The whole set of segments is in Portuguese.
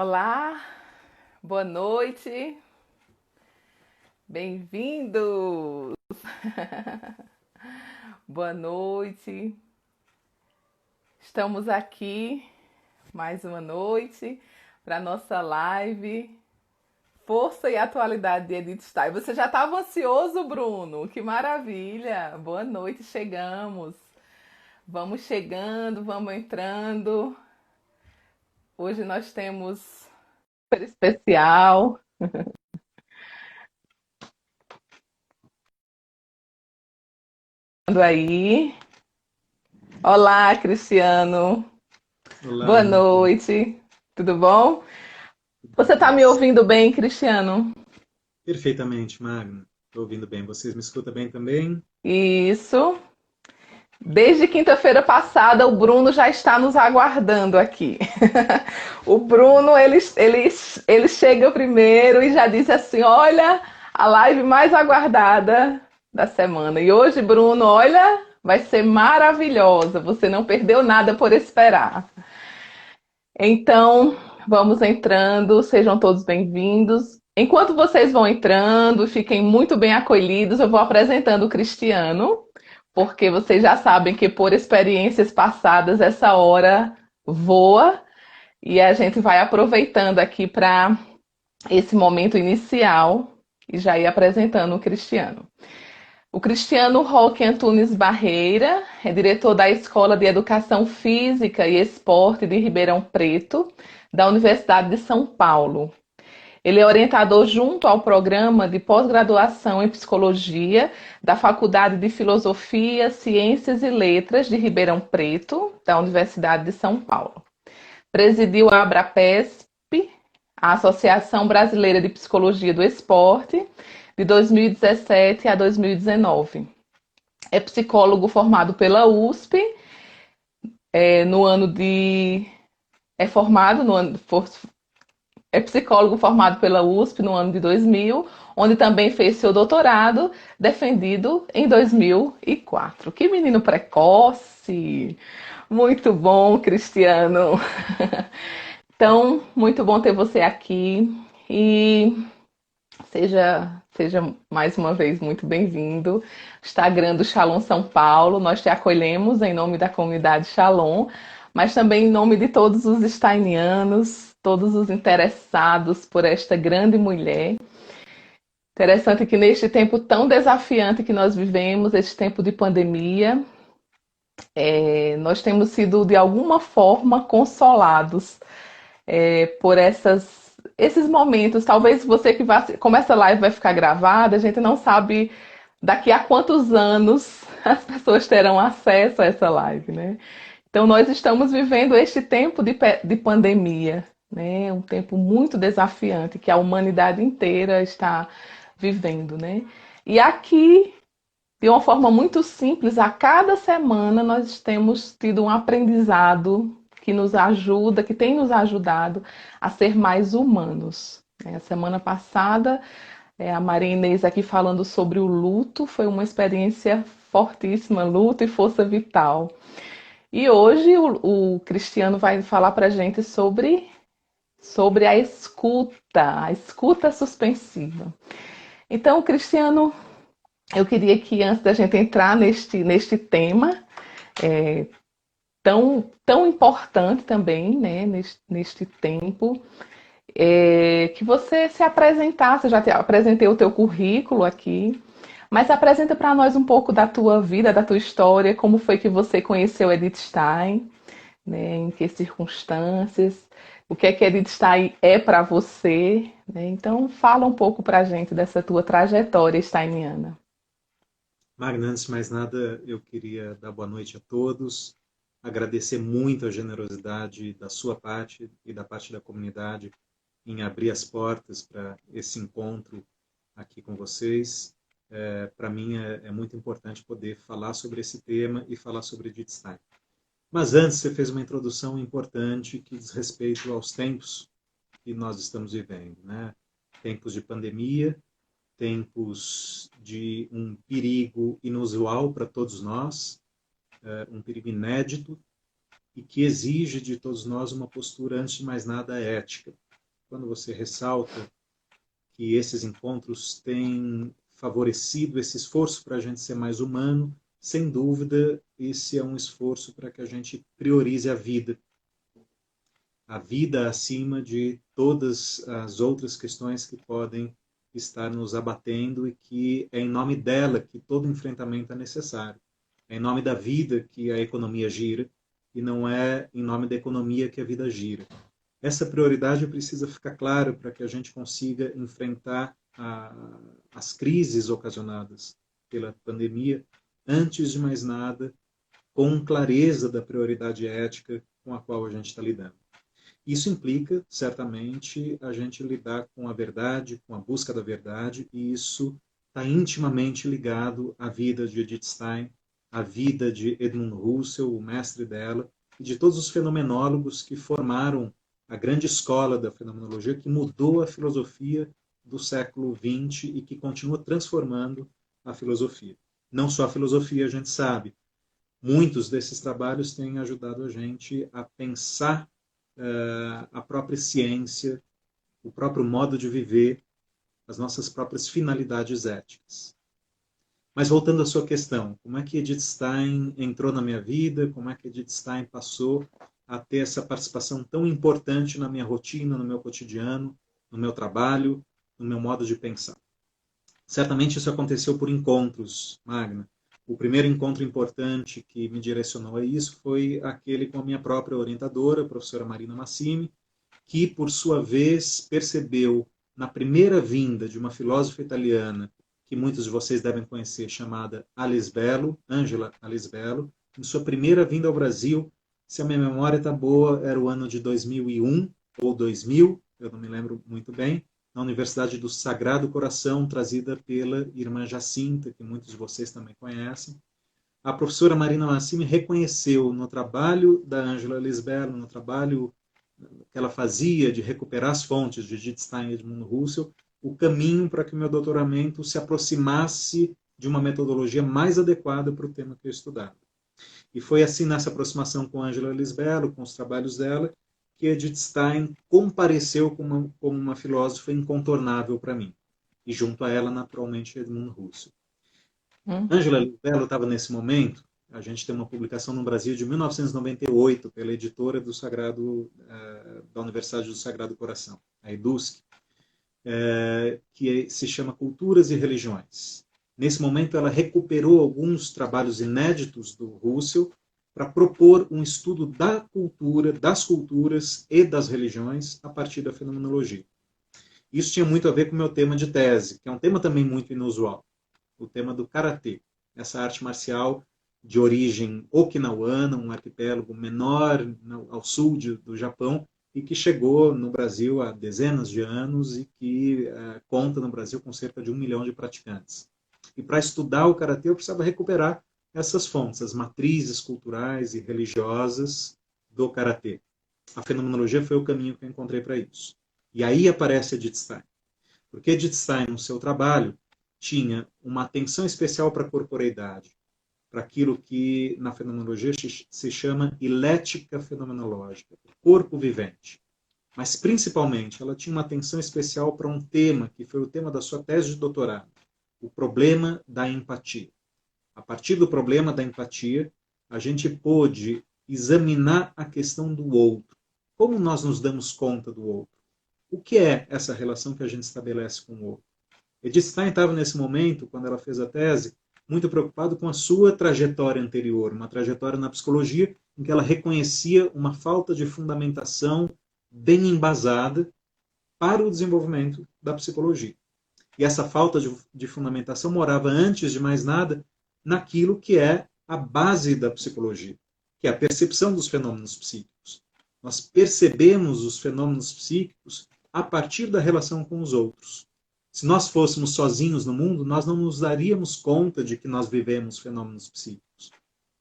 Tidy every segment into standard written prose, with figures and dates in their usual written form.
Olá, boa noite, bem-vindos. Boa noite. Estamos aqui mais uma noite para nossa live Força e Atualidade de Edith Stein. Você já estava ansioso, Bruno? Que maravilha! Boa noite, chegamos. Vamos chegando, vamos entrando. Hoje nós temos super especial aí. Olá, Cristiano. Olá, Boa Ana. noite. Tudo bom? Tudo Você está me jóia? ouvindo bem, Cristiano? Perfeitamente, Magno. Estou ouvindo bem. Vocês me escutam bem também? Isso. Desde quinta-feira passada, o Bruno já está nos aguardando aqui. O Bruno, ele chega primeiro e já disse assim: Olha, a live mais aguardada da semana. E hoje, Bruno, olha, vai ser maravilhosa. Você não perdeu nada por esperar. Então, vamos entrando, sejam todos bem-vindos. Enquanto vocês vão entrando, fiquem muito bem acolhidos, eu vou apresentando o Cristiano, porque vocês já sabem que por experiências passadas essa hora voa e a gente vai aproveitando aqui para esse momento inicial e já ir apresentando o Cristiano. O Cristiano Roque Antunes Barreira é diretor da Escola de Educação Física e Esporte de Ribeirão Preto, da Universidade de São Paulo. Ele é orientador junto ao programa de pós-graduação em psicologia da Faculdade de Filosofia, Ciências e Letras de Ribeirão Preto, da Universidade de São Paulo. Presidiu a Abrapesp, a Associação Brasileira de Psicologia do Esporte, de 2017 a 2019. É psicólogo formado pela USP, no ano de. É formado no ano. É psicólogo formado pela USP no ano de 2000, onde também fez seu doutorado, defendido em 2004. Que menino precoce! Muito bom, Cristiano. Então, muito bom ter você aqui e seja mais uma vez muito bem-vindo. Instagram do Shalom São Paulo, nós te acolhemos em nome da comunidade Shalom, mas também em nome de todos os steinianos, todos os interessados por esta grande mulher. Interessante que neste tempo tão desafiante que nós vivemos, este tempo de pandemia, nós temos sido de alguma forma consolados por esses momentos. Talvez você que vai, como essa live vai ficar gravada, a gente não sabe daqui a quantos anos as pessoas terão acesso a essa live, né? Então nós estamos vivendo este tempo de pandemia, né? Um tempo muito desafiante que a humanidade inteira está vivendo, né? E aqui, de uma forma muito simples, a cada semana nós temos tido um aprendizado que nos ajuda, que tem nos ajudado a ser mais humanos. A semana passada, a Maria Inês aqui falando sobre o luto, foi uma experiência fortíssima, luto e força vital. E hoje o Cristiano vai falar para a gente sobre a escuta suspensiva. Então, Cristiano, eu queria que antes da gente entrar neste tema, é, tão importante também, né, neste tempo, que você se apresentasse. Eu já te apresentei o teu currículo aqui, mas apresenta para nós um pouco da tua vida, da tua história, como foi que você conheceu Edith Stein, né, em que circunstâncias, o que é que Edith Stein é para você, né? Então fala um pouco para a gente dessa tua trajetória steiniana. Magno, antes de mais nada, eu queria dar boa noite a todos, agradecer muito a generosidade da sua parte e da parte da comunidade em abrir as portas para esse encontro aqui com vocês. Para mim é muito importante poder falar sobre esse tema e falar sobre Edith Stein. Mas antes, você fez uma introdução importante que diz respeito aos tempos que nós estamos vivendo, né? Tempos de pandemia, tempos de um perigo inusual para todos nós, um perigo inédito e que exige de todos nós uma postura, antes de mais nada, ética. quando você ressalta que esses encontros têm favorecido esse esforço para a gente ser mais humano, sem dúvida, esse é um esforço para que a gente priorize a vida acima de todas as outras questões que podem estar nos abatendo e que é em nome dela que todo enfrentamento é necessário. É em nome da vida que a economia gira e não é em nome da economia que a vida gira. Essa prioridade precisa ficar clara para que a gente consiga enfrentar as crises ocasionadas pela pandemia, antes de mais nada, com clareza da prioridade ética com a qual a gente está lidando. Isso implica, certamente, a gente lidar com a verdade, com a busca da verdade, e isso está intimamente ligado à vida de Edith Stein, à vida de Edmund Husserl, o mestre dela, e de todos os fenomenólogos que formaram a grande escola da fenomenologia, que mudou a filosofia do século XX e que continua transformando a filosofia. Não só a filosofia, a gente sabe. Muitos desses trabalhos têm ajudado a gente a pensar a própria ciência, o próprio modo de viver, as nossas próprias finalidades éticas. Mas voltando à sua questão, como é que Edith Stein entrou na minha vida, como é que Edith Stein passou a ter essa participação tão importante na minha rotina, no meu cotidiano, no meu trabalho, no meu modo de pensar? Certamente isso aconteceu por encontros, Magna. O primeiro encontro importante que me direcionou a isso foi aquele com a minha própria orientadora, a professora Marina Massimi, que, por sua vez, percebeu na primeira vinda de uma filósofa italiana, que muitos de vocês devem conhecer, chamada Alisbello, Angela Alisbello, em sua primeira vinda ao Brasil, se a minha memória está boa, era o ano de 2001 ou 2000, eu não me lembro muito bem, na Universidade do Sagrado Coração, trazida pela irmã Jacinta, que muitos de vocês também conhecem. A professora Marina Massimi reconheceu no trabalho da Angela Lisbello, no trabalho que ela fazia de recuperar as fontes de Edith Stein e Edmund Husserl, o caminho para que o meu doutoramento se aproximasse de uma metodologia mais adequada para o tema que eu estudava. E foi assim, nessa aproximação com a Angela Lisbello, com os trabalhos dela, que Edith Stein compareceu como uma filósofa incontornável para mim. E junto a ela, naturalmente, Edmund Husserl. Angela Lisbello estava nesse momento, a gente tem uma publicação no Brasil de 1998, pela editora do Sagrado, da Universidade do Sagrado Coração, a EDUSC, que se chama Culturas e Religiões. Nesse momento, ela recuperou alguns trabalhos inéditos do Husserl para propor um estudo da cultura, das culturas e das religiões a partir da fenomenologia. Isso tinha muito a ver com o meu tema de tese, que é um tema também muito inusual, o tema do karatê, essa arte marcial de origem okinawana, um arquipélago menor ao sul do Japão, e que chegou no Brasil há dezenas de anos e que conta no Brasil com cerca de 1 milhão de praticantes. E para estudar o karatê eu precisava recuperar essas fontes, as matrizes culturais e religiosas do karatê. A fenomenologia foi o caminho que eu encontrei para isso. E aí aparece Edith Stein. Porque Edith Stein, no seu trabalho, tinha uma atenção especial para a corporeidade, para aquilo que na fenomenologia se chama ilética fenomenológica, o corpo vivente. Mas, principalmente, ela tinha uma atenção especial para um tema que foi o tema da sua tese de doutorado, o problema da empatia. A partir do problema da empatia, a gente pôde examinar a questão do outro. Como nós nos damos conta do outro? O que é essa relação que a gente estabelece com o outro? Edith Stein estava nesse momento, quando ela fez a tese, muito preocupada com a sua trajetória anterior, uma trajetória na psicologia em que ela reconhecia uma falta de fundamentação bem embasada para o desenvolvimento da psicologia. E essa falta de fundamentação morava, antes de mais nada, naquilo que é a base da psicologia, que é a percepção dos fenômenos psíquicos. Nós percebemos os fenômenos psíquicos a partir da relação com os outros. Se nós fôssemos sozinhos no mundo, nós não nos daríamos conta de que nós vivemos fenômenos psíquicos.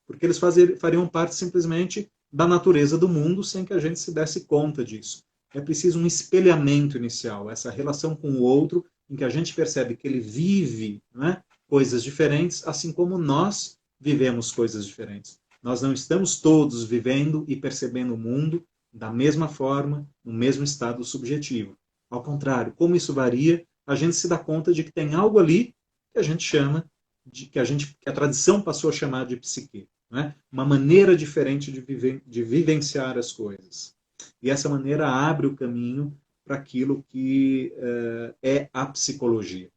Porque eles fariam parte simplesmente da natureza do mundo sem que a gente se desse conta disso. É preciso um espelhamento inicial, essa relação com o outro, em que a gente percebe que ele vive, né, coisas diferentes, assim como nós vivemos coisas diferentes. Nós não estamos todos vivendo e percebendo o mundo da mesma forma, no mesmo estado subjetivo. Ao contrário, como isso varia, a gente se dá conta de que tem algo ali que a gente chama que a tradição passou a chamar de psique, né? Uma maneira diferente de vivenciar as coisas. E essa maneira abre o caminho para aquilo que é a psicologia.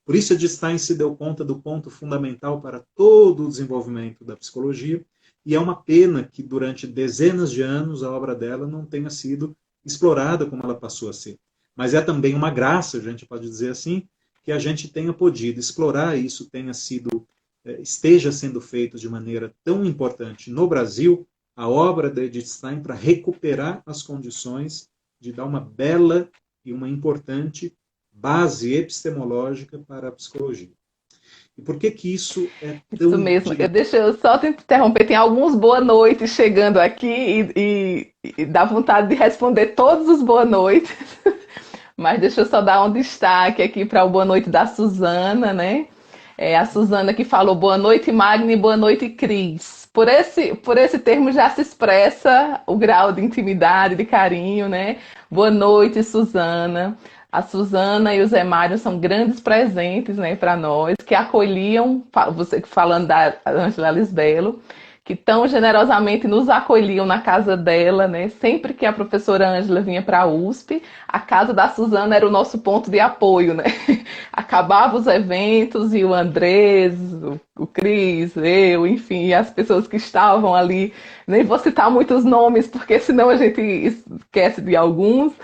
Por isso, Edith Stein se deu conta do ponto fundamental para todo o desenvolvimento da psicologia, e é uma pena que durante dezenas de anos a obra dela não tenha sido explorada como ela passou a ser. Mas é também uma graça, a gente pode dizer assim, que a gente tenha podido explorar isso, esteja sendo feito de maneira tão importante no Brasil, a obra da Edith Stein para recuperar as condições de dar uma bela e uma importante base epistemológica para a psicologia. E por que que isso é Isso tão... mesmo. Deixa eu só te interromper. Tem alguns boa noite chegando aqui e dá vontade de responder todos os boa noites. Mas deixa eu só dar um destaque aqui para o boa noite da Suzana, né? A Suzana que falou boa noite, Magni, boa noite, Cris. Por esse termo já se expressa o grau de intimidade, de carinho, né? Boa noite, Suzana. A Suzana e o Zé Mário são grandes presentes, né, para nós, que acolhiam, você falando da Ângela Lisbelo, que tão generosamente nos acolhiam na casa dela, né? Sempre que a professora Ângela vinha para a USP, a casa da Suzana era o nosso ponto de apoio, né? Acabava os eventos e o Andrés, o Cris, eu, enfim, as pessoas que estavam ali, nem vou citar muitos nomes, porque senão a gente esquece de alguns,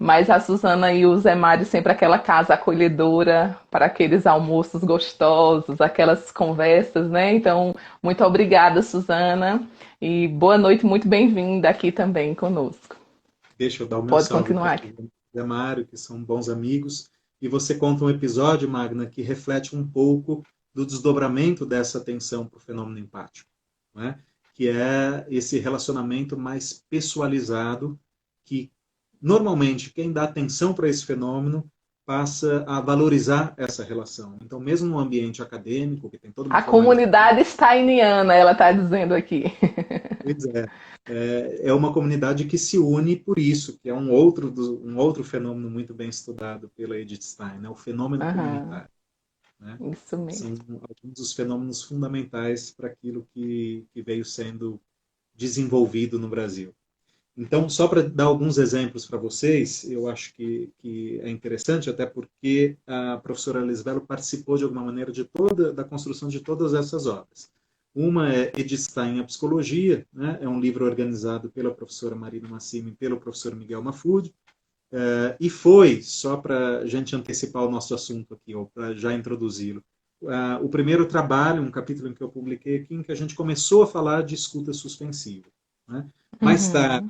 mas a Suzana e o Zé Mário sempre aquela casa acolhedora para aqueles almoços gostosos, aquelas conversas, né? Então, muito obrigada, Suzana, e boa noite, muito bem-vinda aqui também conosco. Deixa eu dar o meu Pode salve para continuar aqui. o Zé Mário, que são bons amigos, e você conta um episódio, Magna, que reflete um pouco do desdobramento dessa atenção para o fenômeno empático, né? Que é esse relacionamento mais pessoalizado, que normalmente quem dá atenção para esse fenômeno passa a valorizar essa relação. Então, mesmo no ambiente acadêmico, que tem toda uma A formalidade, comunidade steiniana, ela está dizendo aqui. pois é uma comunidade que se une por isso, que é um outro fenômeno muito bem estudado pela Edith Stein, né? O fenômeno Uhum, comunitário, né? isso São mesmo. alguns dos fenômenos fundamentais para aquilo que veio sendo desenvolvido no Brasil. Então, só para dar alguns exemplos para vocês, eu acho que é interessante, até porque a professora Lisbelo participou de alguma maneira da construção de todas essas obras. Uma é Edith Stein, a Psicologia, né? É um livro organizado pela professora Marina Massimi e pelo professor Miguel Mafud, e foi, só para a gente antecipar o nosso assunto aqui, ou para já introduzi-lo, o primeiro trabalho, um capítulo em que eu publiquei aqui, em que a gente começou a falar de escuta suspensiva, né? Mais tarde,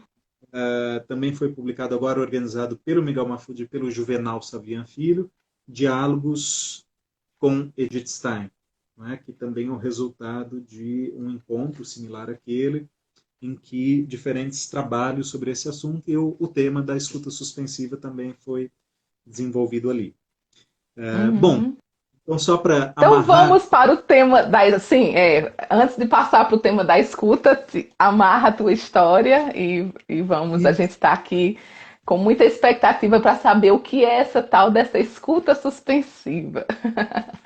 Uhum. também foi publicado agora, organizado pelo Miguel Mafud e pelo Juvenal Savian Filho, Diálogos com Edith Stein, né, que também é o resultado de um encontro similar àquele, em que diferentes trabalhos sobre esse assunto e o tema da escuta suspensiva também foi desenvolvido ali. Bom, Uhum. então só para Então amarrar, vamos para o tema da, assim, antes de passar para o tema da escuta, amarra a tua história e vamos, a gente está aqui com muita expectativa para saber o que é essa tal dessa escuta suspensiva.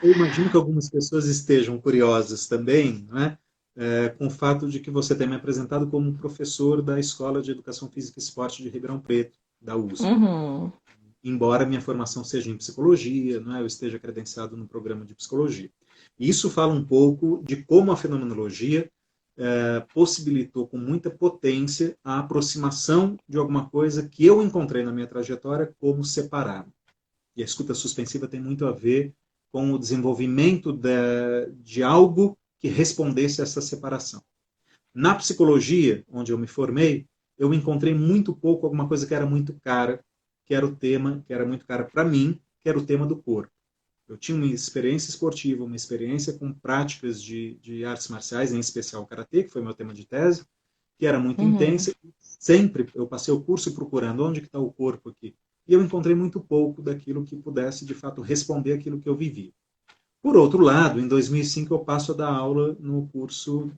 eu imagino que algumas pessoas estejam curiosas também, né, com o fato de que você tem me apresentado como professor da Escola de Educação Física e Esporte de Ribeirão Preto, da USP. Uhum. Embora minha formação seja em psicologia, né, eu esteja credenciado no programa de psicologia. Isso fala um pouco de como a fenomenologia possibilitou com muita potência a aproximação de alguma coisa que eu encontrei na minha trajetória como separado. E a escuta suspensiva tem muito a ver com o desenvolvimento de algo que respondesse a essa separação. Na psicologia, onde eu me formei, eu encontrei muito pouco alguma coisa que era muito cara, que era o tema, que era muito cara para mim, que era o tema do corpo. Eu tinha uma experiência esportiva, uma experiência com práticas de artes marciais, em especial o karatê, que foi meu tema de tese, que era muito Uhum. intensa. Sempre eu passei o curso procurando onde está o corpo aqui. E eu encontrei muito pouco daquilo que pudesse, de fato, responder aquilo que eu vivi. Por outro lado, em 2005 eu passo a dar aula no curso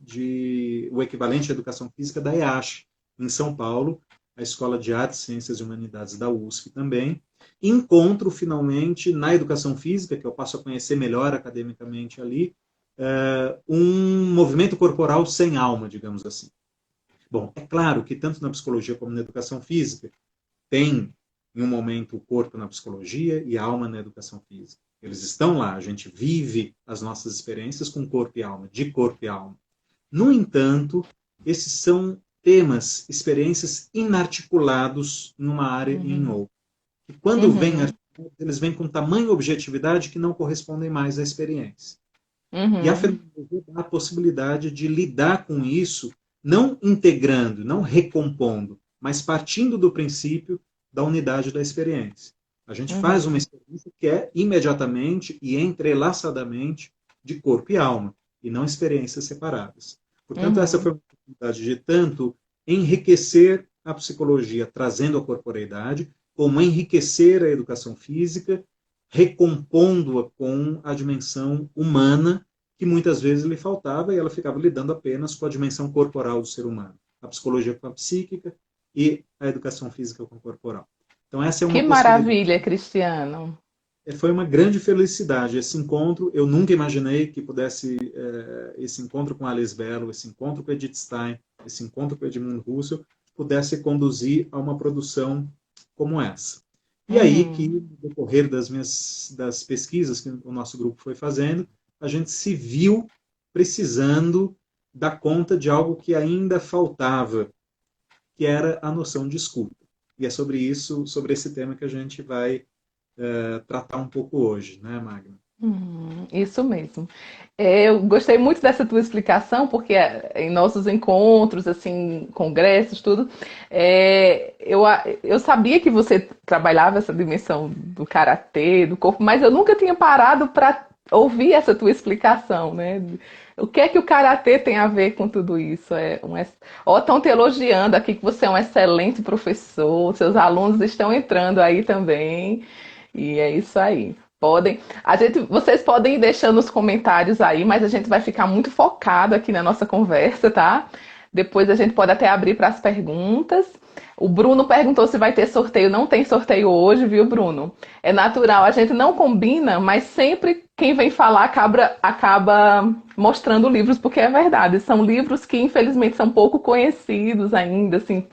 o equivalente à Educação Física da EASH, em São Paulo, a Escola de Artes, Ciências e Humanidades da USP também. Encontro, finalmente, na educação física, que eu passo a conhecer melhor academicamente ali, um movimento corporal sem alma, digamos assim. Bom, é claro que tanto na psicologia como na educação física tem, em um momento, o corpo na psicologia e a alma na educação física. Eles estão lá, a gente vive as nossas experiências com corpo e alma, de corpo e alma. No entanto, esses são temas, experiências inarticulados numa área e em outra. E quando vêm, eles vêm com tamanha objetividade que não correspondem mais à experiência. E a fenomenologia dá a possibilidade de lidar com isso, não integrando, não recompondo, mas partindo do princípio da unidade da experiência. A gente faz uma experiência que é imediatamente e entrelaçadamente de corpo e alma, e não experiências separadas. Portanto, essa foi uma oportunidade de tanto enriquecer a psicologia, trazendo a corporeidade, como enriquecer a educação física, recompondo-a com a dimensão humana, que muitas vezes lhe faltava, e ela ficava lidando apenas com a dimensão corporal do ser humano. A psicologia com a psíquica e a educação física com a corporal. Então, essa é Que uma possibilidade. maravilha, Cristiano. Foi uma grande felicidade esse encontro. Eu nunca imaginei que pudesse, esse encontro com Alice Bello, esse encontro com Edith Stein, esse encontro com Edmund Husserl, pudesse conduzir a uma produção como essa. E aí que, no decorrer das pesquisas que o nosso grupo foi fazendo, a gente se viu precisando dar conta de algo que ainda faltava, que era a noção de escuta. E é sobre isso, sobre esse tema que a gente vai tratar um pouco hoje, né, Magna? Isso mesmo. Eu gostei muito dessa tua explicação, porque em nossos encontros, assim, congressos, tudo, eu sabia que você trabalhava essa dimensão do karatê, do corpo, mas eu nunca tinha parado para ouvir essa tua explicação, né? O que é que o karatê tem a ver com tudo isso? Estão te elogiando aqui que você é um excelente professor, seus alunos estão entrando aí também, e é isso aí. Vocês podem ir deixando os comentários aí, mas a gente vai ficar muito focado aqui na nossa conversa, tá? Depois a gente pode até abrir para as perguntas. O Bruno perguntou se vai ter sorteio. Não tem sorteio hoje, viu, Bruno? É natural, a gente não combina, mas sempre quem vem falar acaba mostrando livros, porque é verdade. São livros que, infelizmente, são pouco conhecidos ainda, assim.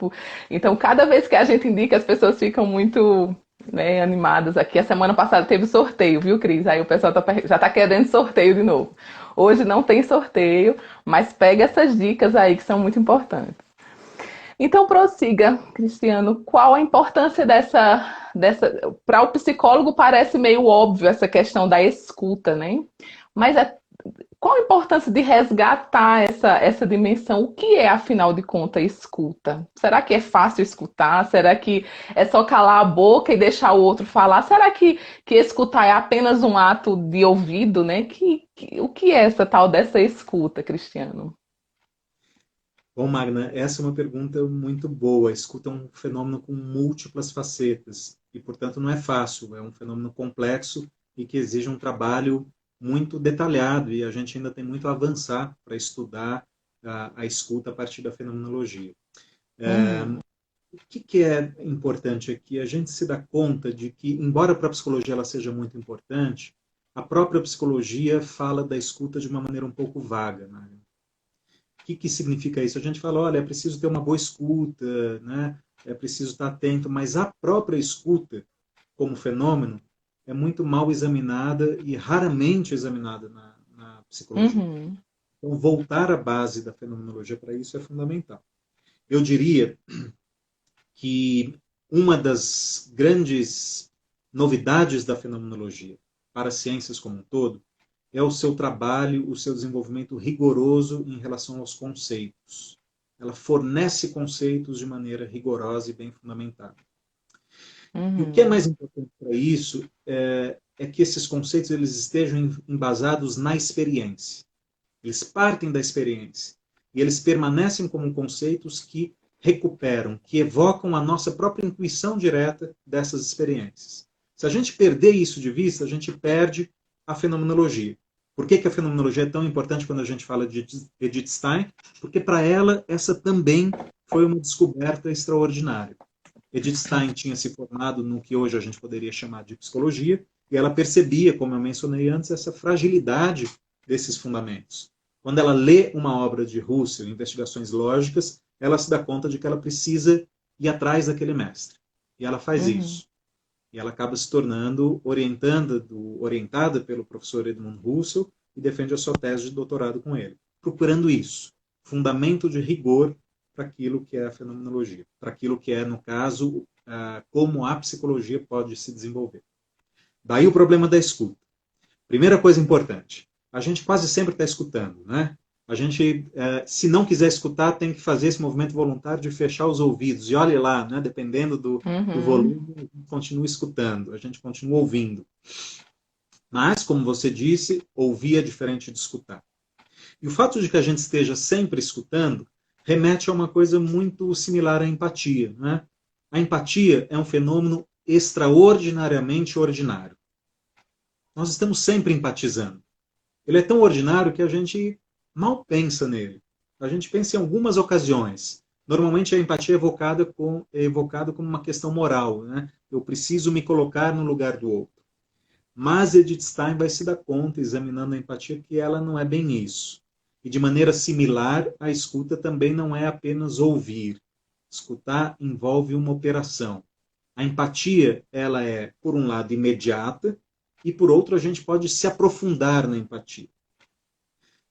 Então, cada vez que a gente indica, as pessoas ficam muito, né, animadas aqui. A semana passada teve sorteio, viu, Cris? Aí o pessoal já tá querendo sorteio de novo. Hoje não tem sorteio, mas pega essas dicas aí que são muito importantes. Então, prossiga, Cristiano. Qual a importância dessa para o psicólogo parece meio óbvio essa questão da escuta, né? Mas qual a importância de resgatar essa dimensão? O que é, afinal de contas, escuta? Será que é fácil escutar? Será que é só calar a boca e deixar o outro falar? Será que escutar é apenas um ato de ouvido, né? O que é essa tal dessa escuta, Cristiano? Bom, Magna, essa é uma pergunta muito boa. A escuta é um fenômeno com múltiplas facetas e, portanto, não é fácil. É um fenômeno complexo e que exige um trabalho muito detalhado e a gente ainda tem muito a avançar para estudar a escuta a partir da fenomenologia. O que é importante aqui? A gente se dá conta de que, embora para a psicologia ela seja muito importante, a própria psicologia fala da escuta de uma maneira um pouco vaga, né? O que significa isso? A gente fala, olha, é preciso ter uma boa escuta, né? É preciso estar atento, mas a própria escuta, como fenômeno, é muito mal examinada e raramente examinada na psicologia. Então, voltar à base da fenomenologia para isso é fundamental. Eu diria que uma das grandes novidades da fenomenologia para as ciências como um todo é o seu trabalho, o seu desenvolvimento rigoroso em relação aos conceitos. Ela fornece conceitos de maneira rigorosa e bem fundamentada. E o que é mais importante para isso é que esses conceitos eles estejam embasados na experiência. Eles partem da experiência e eles permanecem como conceitos que recuperam, que evocam a nossa própria intuição direta dessas experiências. Se a gente perder isso de vista, a gente perde a fenomenologia. Por que a fenomenologia é tão importante quando a gente fala de Edith Stein? Porque para ela, essa também foi uma descoberta extraordinária. Edith Stein tinha se formado no que hoje a gente poderia chamar de psicologia, e ela percebia, como eu mencionei antes, essa fragilidade desses fundamentos. Quando ela lê uma obra de Russell, Investigações Lógicas, ela se dá conta de que ela precisa ir atrás daquele mestre. E ela faz isso. E ela acaba se tornando orientada pelo professor Edmund Husserl e defende a sua tese de doutorado com ele, procurando isso, fundamento de rigor para aquilo que é a fenomenologia, para aquilo que é, no caso, como a psicologia pode se desenvolver. Daí o problema da escuta. Primeira coisa importante, a gente quase sempre está escutando, né? A gente, se não quiser escutar, tem que fazer esse movimento voluntário de fechar os ouvidos. E olhe lá, né? Dependendo do volume, a gente continua escutando, a gente continua ouvindo. Mas, como você disse, ouvir é diferente de escutar. E o fato de que a gente esteja sempre escutando remete a uma coisa muito similar à empatia, né? A empatia é um fenômeno extraordinariamente ordinário. Nós estamos sempre empatizando. Ele é tão ordinário que a gente mal pensa nele. A gente pensa em algumas ocasiões. Normalmente a empatia é evocada como uma questão moral, né? Eu preciso me colocar no lugar do outro. Mas Edith Stein vai se dar conta, examinando a empatia, que ela não é bem isso. E de maneira similar, a escuta também não é apenas ouvir. Escutar envolve uma operação. A empatia, ela é, por um lado, imediata, e por outro, a gente pode se aprofundar na empatia.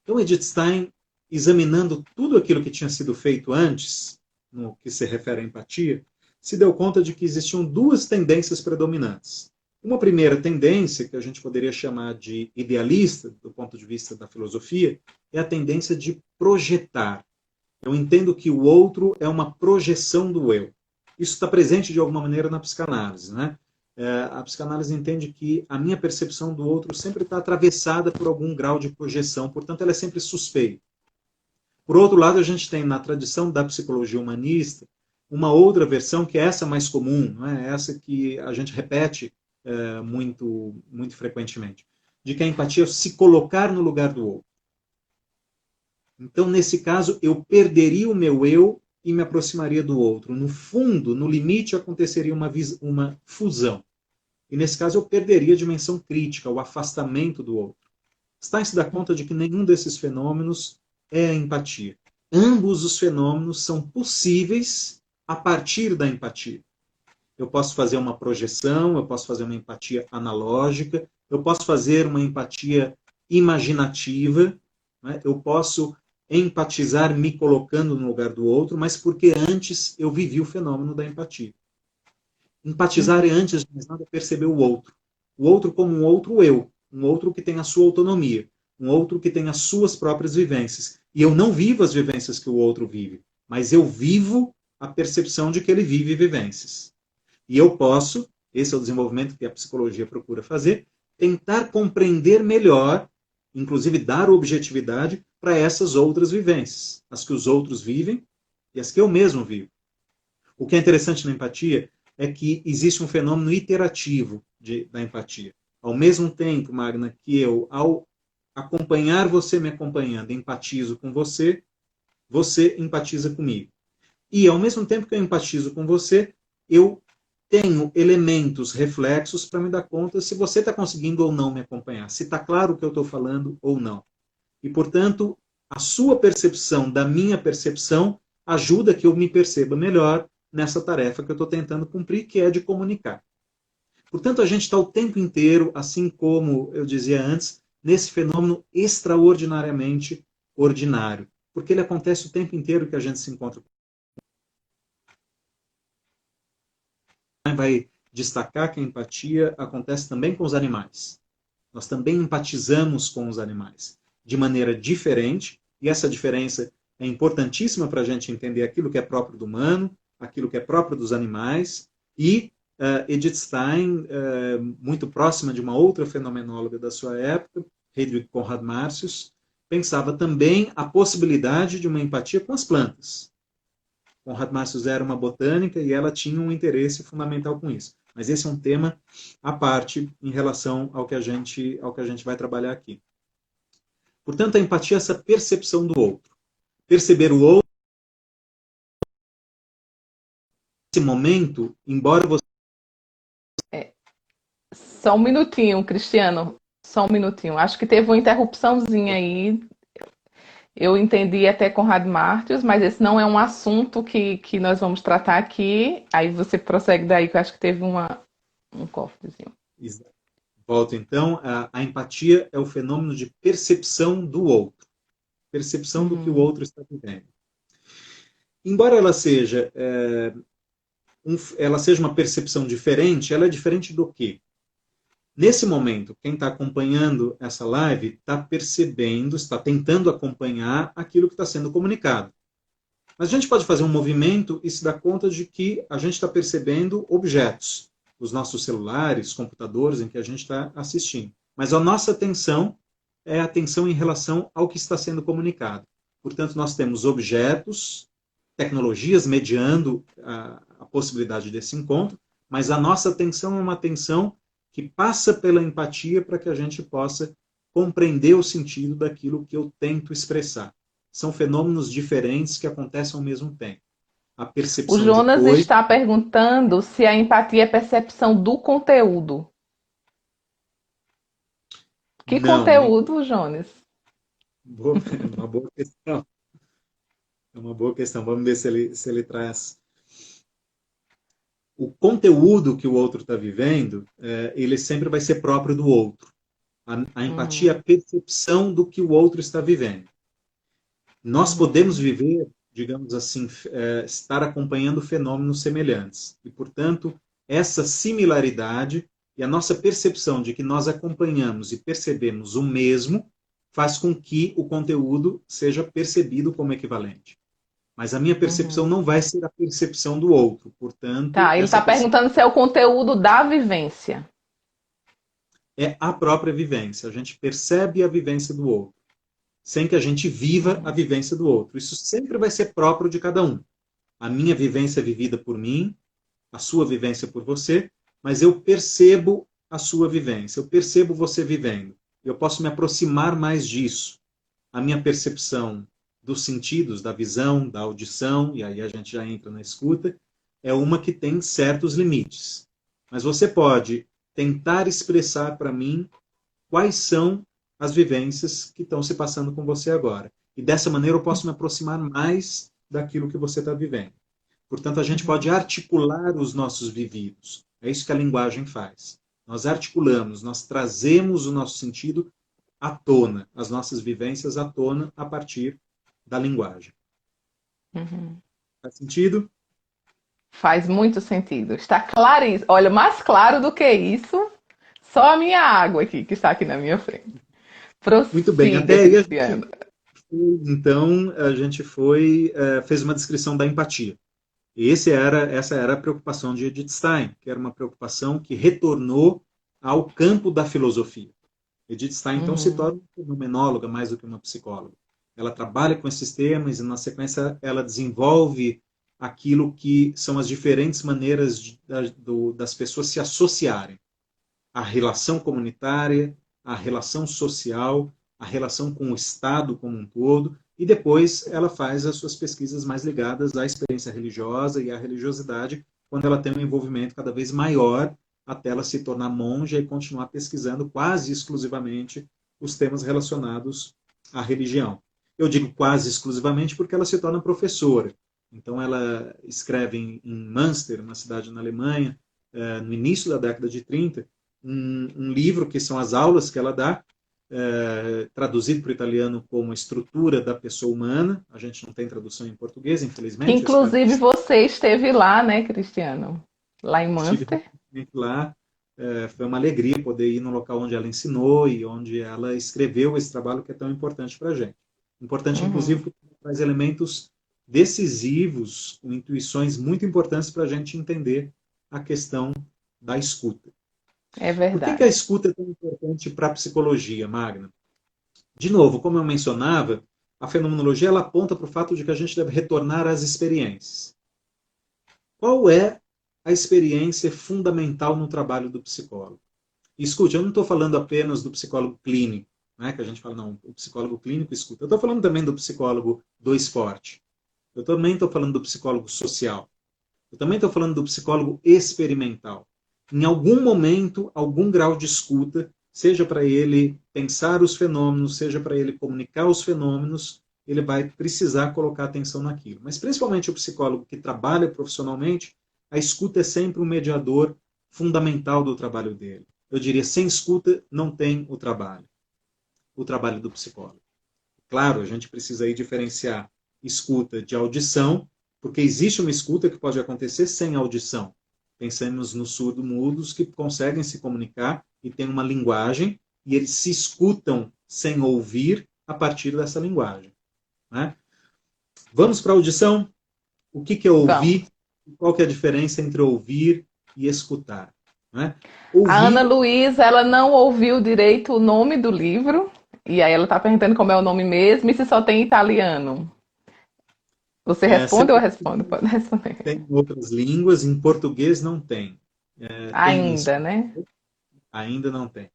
Então, Edith Stein, examinando tudo aquilo que tinha sido feito antes, no que se refere à empatia, se deu conta de que existiam duas tendências predominantes. Uma primeira tendência, que a gente poderia chamar de idealista, do ponto de vista da filosofia, é a tendência de projetar. Eu entendo que o outro é uma projeção do eu. Isso está presente de alguma maneira na psicanálise, né? A psicanálise entende que a minha percepção do outro sempre está atravessada por algum grau de projeção, portanto ela é sempre suspeita. Por outro lado, a gente tem na tradição da psicologia humanista uma outra versão, que é essa mais comum, não é? Essa que a gente repete muito frequentemente, de que a empatia é se colocar no lugar do outro. Então, nesse caso, eu perderia o meu eu e me aproximaria do outro. No fundo, no limite, aconteceria uma fusão. E nesse caso, eu perderia a dimensão crítica, o afastamento do outro. Stein se dá conta de que nenhum desses fenômenos é a empatia. Ambos os fenômenos são possíveis a partir da empatia. Eu posso fazer uma projeção, eu posso fazer uma empatia analógica, eu posso fazer uma empatia imaginativa, né? Eu posso empatizar me colocando no lugar do outro, mas porque antes eu vivi o fenômeno da empatia. Empatizar é, antes de mais nada, perceber o outro como um outro eu, um outro que tem a sua autonomia, um outro que tem as suas próprias vivências. E eu não vivo as vivências que o outro vive, mas eu vivo a percepção de que ele vive vivências. E eu posso, esse é o desenvolvimento que a psicologia procura fazer, tentar compreender melhor, inclusive dar objetividade para essas outras vivências, as que os outros vivem e as que eu mesmo vivo. O que é interessante na empatia é que existe um fenômeno iterativo da empatia. Ao mesmo tempo, Magna, que eu, ao acompanhar você me acompanhando, empatizo com você, você empatiza comigo. E ao mesmo tempo que eu empatizo com você, eu tenho elementos reflexos para me dar conta se você está conseguindo ou não me acompanhar, se está claro o que eu estou falando ou não. E, portanto, a sua percepção da minha percepção ajuda que eu me perceba melhor nessa tarefa que eu estou tentando cumprir, que é de comunicar. Portanto, a gente está o tempo inteiro, assim como eu dizia antes, nesse fenômeno extraordinariamente ordinário, porque ele acontece o tempo inteiro que a gente se encontra. Vai destacar que a empatia acontece também com os animais. Nós também empatizamos com os animais de maneira diferente, e essa diferença é importantíssima para a gente entender aquilo que é próprio do humano, aquilo que é próprio dos animais, e Edith Stein, muito próxima de uma outra fenomenóloga da sua época, Hedwig Conrad Marcius, pensava também a possibilidade de uma empatia com as plantas. Conrad Marcius era uma botânica e ela tinha um interesse fundamental com isso. Mas esse é um tema à parte em relação ao que a gente vai trabalhar aqui. Portanto, a empatia é essa percepção do outro. Perceber o outro momento, embora você... Só um minutinho, Cristiano. Só um minutinho. Acho que teve uma interrupçãozinha aí. Eu entendi até Conrad Martius, mas esse não é um assunto que nós vamos tratar aqui. Aí você prossegue daí, que eu acho que teve um cortezinho. Volto então. A empatia é o fenômeno de percepção do outro. Percepção do que o outro está vivendo. Embora ela seja uma percepção diferente, ela é diferente do quê? Nesse momento, quem está acompanhando essa live está percebendo, está tentando acompanhar aquilo que está sendo comunicado. Mas a gente pode fazer um movimento e se dar conta de que a gente está percebendo objetos, os nossos celulares, computadores em que a gente está assistindo. Mas a nossa atenção é a atenção em relação ao que está sendo comunicado. Portanto, nós temos objetos, tecnologias mediando a possibilidade desse encontro, mas a nossa atenção é uma atenção que passa pela empatia para que a gente possa compreender o sentido daquilo que eu tento expressar. São fenômenos diferentes que acontecem ao mesmo tempo. A O percepção de Jonas coisa... está perguntando se a empatia é percepção do conteúdo. Que Não, conteúdo, Jonas? é uma boa questão. É uma boa questão. Vamos ver se ele traz. O conteúdo que o outro está vivendo, ele sempre vai ser próprio do outro. A empatia é a percepção do que o outro está vivendo. Nós podemos viver, digamos assim, estar acompanhando fenômenos semelhantes. E, portanto, essa similaridade e a nossa percepção de que nós acompanhamos e percebemos o mesmo faz com que o conteúdo seja percebido como equivalente. Mas a minha percepção não vai ser a percepção do outro. Portanto, Tá, ele essa está perguntando se é o conteúdo da vivência. é a própria vivência. A gente percebe a vivência do outro, sem que a gente viva a vivência do outro. Isso sempre vai ser próprio de cada um. A minha vivência é vivida por mim, a sua vivência por você, mas eu percebo a sua vivência, eu percebo você vivendo. Eu posso me aproximar mais disso. A minha percepção dos sentidos, da visão, da audição, e aí a gente já entra na escuta, é uma que tem certos limites. Mas você pode tentar expressar para mim quais são as vivências que estão se passando com você agora. E dessa maneira eu posso me aproximar mais daquilo que você está vivendo. Portanto, a gente pode articular os nossos vividos. É isso que a linguagem faz. Nós articulamos, nós trazemos o nosso sentido à tona, as nossas vivências à tona a partir da linguagem. Faz sentido? Faz muito sentido. Está claríssimo. Olha, mais claro do que isso, só a minha água aqui, que está aqui na minha frente. Muito bem. Prossiga, Até aí Cristiano. a gente fez uma descrição da empatia. E essa era a preocupação de Edith Stein, que era uma preocupação que retornou ao campo da filosofia. Edith Stein, então, se torna uma fenomenóloga mais do que uma psicóloga. Ela trabalha com esses temas e, na sequência, ela desenvolve aquilo que são as diferentes maneiras das pessoas se associarem. A relação comunitária, a relação social, a relação com o Estado como um todo, e depois ela faz as suas pesquisas mais ligadas à experiência religiosa e à religiosidade, quando ela tem um envolvimento cada vez maior, até ela se tornar monja e continuar pesquisando quase exclusivamente os temas relacionados à religião. Eu digo quase exclusivamente porque ela se torna professora. Então ela escreve em Münster, uma cidade na Alemanha, no início da década de 30, um livro que são as aulas que ela dá, traduzido para o italiano como Estrutura da Pessoa Humana. A gente não tem tradução em português, infelizmente. Inclusive você esteve lá, né, Cristiano? Lá em Münster. Estive lá. Foi uma alegria poder ir no local onde ela ensinou e onde ela escreveu esse trabalho que é tão importante para a gente. Importante, inclusive, porque traz elementos decisivos, com intuições muito importantes para a gente entender a questão da escuta. É verdade. Por que a escuta é tão importante para a psicologia, Magna? De novo, como eu mencionava, a fenomenologia ela aponta para o fato de que a gente deve retornar às experiências. Qual é a experiência fundamental no trabalho do psicólogo? E escute, eu não estou falando apenas do psicólogo clínico, né, que a gente fala, não, o psicólogo clínico escuta. Eu estou falando também do psicólogo do esporte. Eu também estou falando do psicólogo social. Eu também estou falando do psicólogo experimental. Em algum momento, algum grau de escuta, seja para ele pensar os fenômenos, seja para ele comunicar os fenômenos, ele vai precisar colocar atenção naquilo. Mas principalmente o psicólogo que trabalha profissionalmente, a escuta é sempre um mediador fundamental do trabalho dele. Eu diria, sem escuta não tem o trabalho do psicólogo. Claro, a gente precisa aí diferenciar escuta de audição, porque existe uma escuta que pode acontecer sem audição. Pensamos nos surdo-mudos que conseguem se comunicar e têm uma linguagem, e eles se escutam sem ouvir a partir dessa linguagem. Né? Vamos para a audição? O que é ouvir? Vamos. Qual que é a diferença entre ouvir e escutar? Né? A Ana Ouvir Luísa, ela não ouviu direito o nome do livro, e aí ela está perguntando como é o nome mesmo e se só tem italiano. Você responde ou eu respondo? Pode responder. tem outras línguas, em português não tem. Tem em Ainda, né? ainda não tem.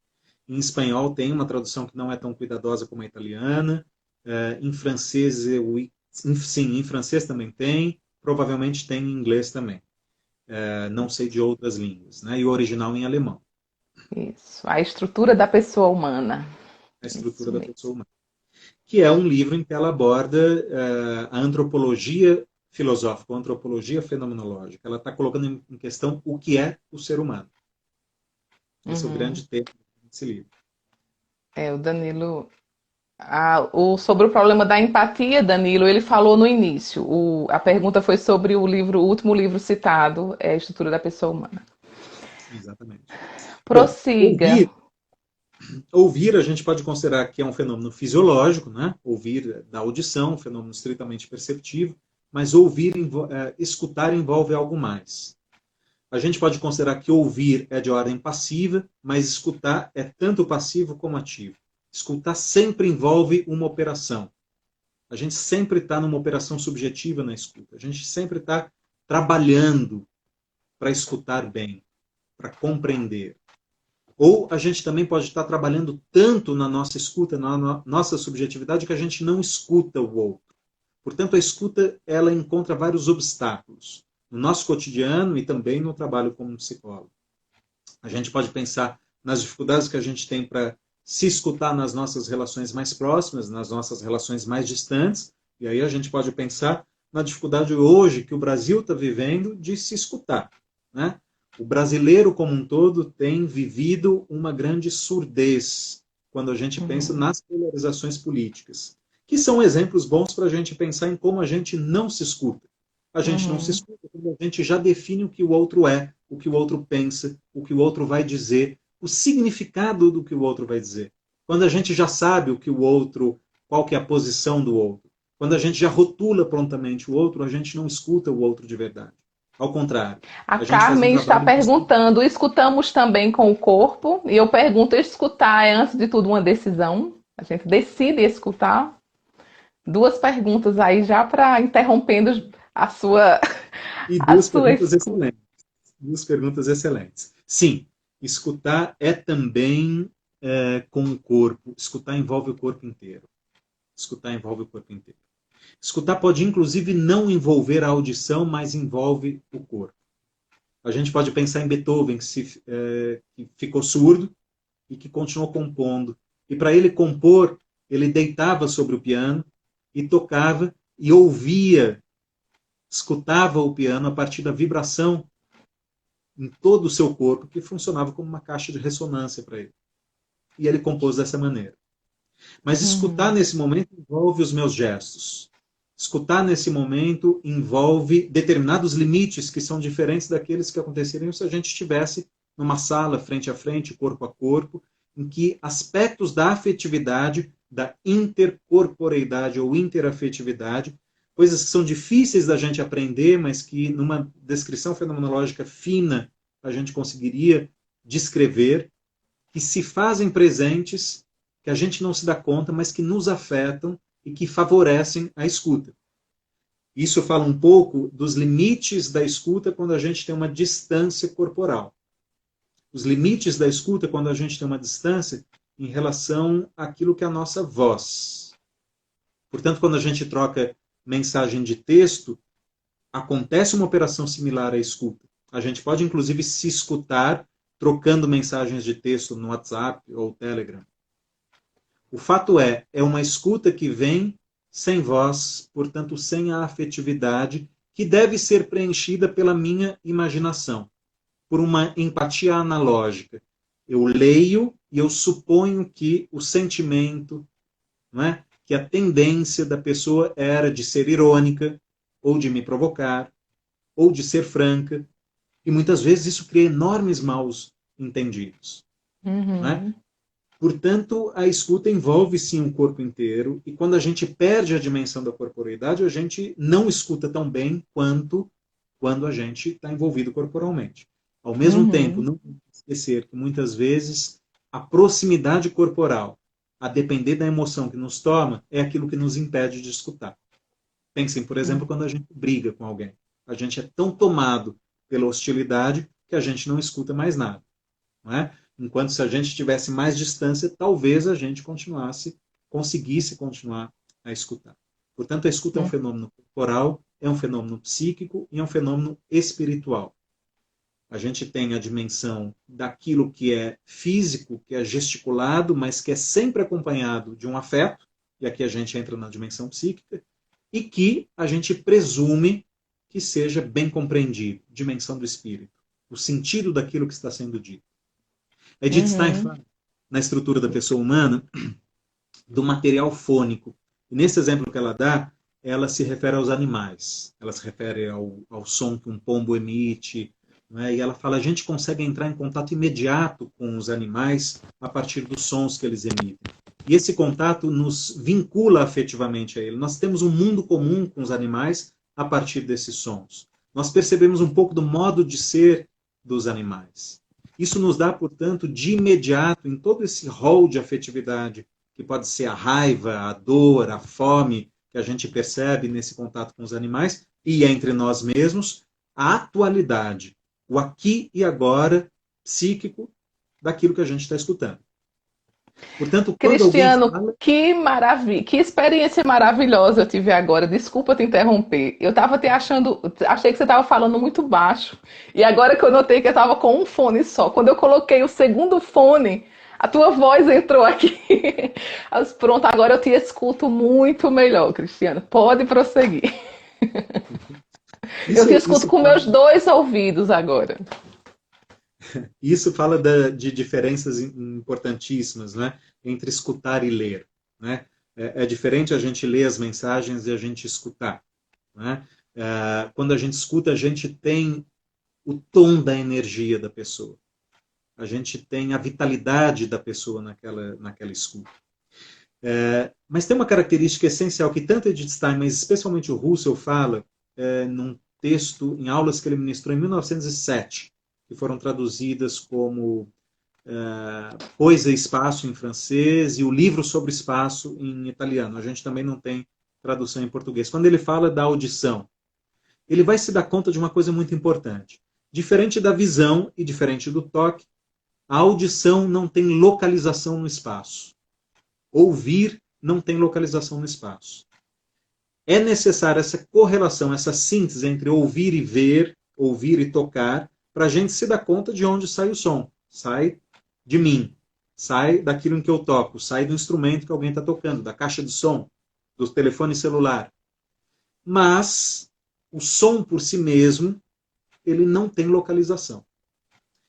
Em espanhol tem uma tradução que não é tão cuidadosa como a italiana. Em francês, sim, em francês também tem. Provavelmente tem em inglês também. Não sei de outras línguas. Né? E o original em alemão. Isso. A estrutura da pessoa humana. A estrutura Isso da mesmo. pessoa humana. Que é um livro em que ela aborda a antropologia filosófica, a antropologia fenomenológica. Ela está colocando em questão o que é o ser humano. Esse é o Uhum. grande tema desse livro. O Danilo. Sobre o problema da empatia, Danilo, ele falou no início. A pergunta foi sobre o último livro citado, é a estrutura da pessoa humana. Exatamente. Bom, Prossiga. ouvir a gente pode considerar que é um fenômeno fisiológico, né? Ouvir da audição, um fenômeno estritamente perceptivo, mas escutar envolve algo mais. A gente pode considerar que ouvir é de ordem passiva, mas escutar é tanto passivo como ativo. Escutar sempre envolve uma operação. A gente sempre está numa operação subjetiva na escuta. A gente sempre está trabalhando para escutar bem, para compreender. Ou a gente também pode estar trabalhando tanto na nossa escuta, na nossa subjetividade, que a gente não escuta o outro. Portanto, a escuta ela encontra vários obstáculos no nosso cotidiano e também no trabalho como psicólogo. A gente pode pensar nas dificuldades que a gente tem para se escutar nas nossas relações mais próximas, nas nossas relações mais distantes, e aí a gente pode pensar na dificuldade hoje que o Brasil está vivendo de se escutar. Né? O brasileiro como um todo tem vivido uma grande surdez quando a gente pensa Uhum. nas polarizações políticas, que são exemplos bons para a gente pensar em como a gente não se escuta. A gente não se Uhum. escuta quando a gente já define o que o outro é, o que o outro pensa, o que o outro vai dizer, o significado do que o outro vai dizer. Quando a gente já sabe o que o outro, qual que é a posição do outro. Quando a gente já rotula prontamente o outro, a gente não escuta o outro de verdade. Ao contrário, A a gente faz um Carmen está trabalho de... perguntando: escutamos também com o corpo? E eu pergunto: escutar é, antes de tudo, uma decisão? A gente decide escutar? Duas perguntas aí já para interrompendo a sua, E a duas sua perguntas escuta. excelentes. Duas perguntas excelentes. Sim, escutar é também com o corpo. Escutar envolve o corpo inteiro. Escutar envolve o corpo inteiro. Escutar pode, inclusive, não envolver a audição, mas envolve o corpo. A gente pode pensar em Beethoven, que ficou surdo e que continuou compondo. E para ele compor, ele deitava sobre o piano e tocava e ouvia, escutava o piano a partir da vibração em todo o seu corpo, que funcionava como uma caixa de ressonância para ele. E ele compôs dessa maneira. Mas escutar Uhum. nesse momento envolve os meus gestos. Escutar nesse momento envolve determinados limites que são diferentes daqueles que aconteceriam se a gente estivesse numa sala, frente a frente, corpo a corpo, em que aspectos da afetividade, da intercorporeidade ou interafetividade, coisas que são difíceis da gente aprender, mas que numa descrição fenomenológica fina a gente conseguiria descrever, que se fazem presentes, que a gente não se dá conta, mas que nos afetam e que favorecem a escuta. Isso fala um pouco dos limites da escuta quando a gente tem uma distância corporal. Os limites da escuta quando a gente tem uma distância em relação àquilo que é a nossa voz. Portanto, quando a gente troca mensagem de texto, acontece uma operação similar à escuta. A gente pode, inclusive, se escutar trocando mensagens de texto no WhatsApp ou Telegram. O fato é uma escuta que vem sem voz, portanto, sem a afetividade, que deve ser preenchida pela minha imaginação, por uma empatia analógica. Eu leio e eu suponho que o sentimento, não é? Que a tendência da pessoa era de ser irônica, ou de me provocar, ou de ser franca, e muitas vezes isso cria enormes maus entendidos. Não é? Uhum. Portanto, a escuta envolve sim o corpo inteiro, e quando a gente perde a dimensão da corporeidade, a gente não escuta tão bem quanto quando a gente está envolvido corporalmente. Ao mesmo tempo, Uhum. não esquecer que muitas vezes a proximidade corporal, a depender da emoção que nos toma, é aquilo que nos impede de escutar. Pensem, por exemplo, quando a gente briga com alguém. A gente é tão tomado pela hostilidade que a gente não escuta mais nada. Não é? Enquanto se a gente tivesse mais distância, talvez a gente conseguisse continuar a escutar. Portanto, a escuta é um fenômeno corporal, é um fenômeno psíquico e é um fenômeno espiritual. A gente tem a dimensão daquilo que é físico, que é gesticulado, mas que é sempre acompanhado de um afeto, e aqui a gente entra na dimensão psíquica, e que a gente presume que seja bem compreendido, dimensão do espírito, o sentido daquilo que está sendo dito. Edith Stein Uhum. fala, na estrutura da pessoa humana, do material fônico. E nesse exemplo que ela dá, ela se refere aos animais. Ela se refere ao som que um pombo emite. Né? E ela fala, a gente consegue entrar em contato imediato com os animais a partir dos sons que eles emitem. E esse contato nos vincula afetivamente a ele. Nós temos um mundo comum com os animais a partir desses sons. Nós percebemos um pouco do modo de ser dos animais. Isso nos dá, portanto, de imediato, em todo esse rol de afetividade, que pode ser a raiva, a dor, a fome, que a gente percebe nesse contato com os animais, e entre nós mesmos, a atualidade, o aqui e agora psíquico daquilo que a gente está escutando. Portanto, quando alguém Cristiano, fala... que maravilha, que experiência maravilhosa eu tive agora. Desculpa te interromper. Eu estava te achando, achei que você estava falando muito baixo. E agora que eu notei que eu estava com um fone só. Quando eu coloquei o segundo fone, a tua voz entrou aqui. Pronto, agora eu te escuto muito melhor, Cristiano. Pode prosseguir. Eu te Isso, escuto isso com meus dois ouvidos agora. Isso fala de diferenças importantíssimas, né, entre escutar e ler. Né? É diferente a gente ler as mensagens e a gente escutar. Né? Quando a gente escuta, a gente tem o tom da energia da pessoa. A gente tem a vitalidade da pessoa naquela escuta. Mas tem uma característica essencial que tanto Edith Stein, mas especialmente o Russell fala num texto, em aulas que ele ministrou em 1907, que foram traduzidas como Coisa e Espaço em francês e o Livro sobre Espaço em italiano. A gente também não tem tradução em português. Quando ele fala da audição, ele vai se dar conta de uma coisa muito importante. Diferente da visão e diferente do toque, a audição não tem localização no espaço. Ouvir não tem localização no espaço. É necessária essa correlação, essa síntese entre ouvir e ver, ouvir e tocar, para a gente se dar conta de onde sai o som. Sai de mim, sai daquilo em que eu toco, sai do instrumento que alguém está tocando, da caixa de som, do telefone celular. Mas o som por si mesmo, ele não tem localização.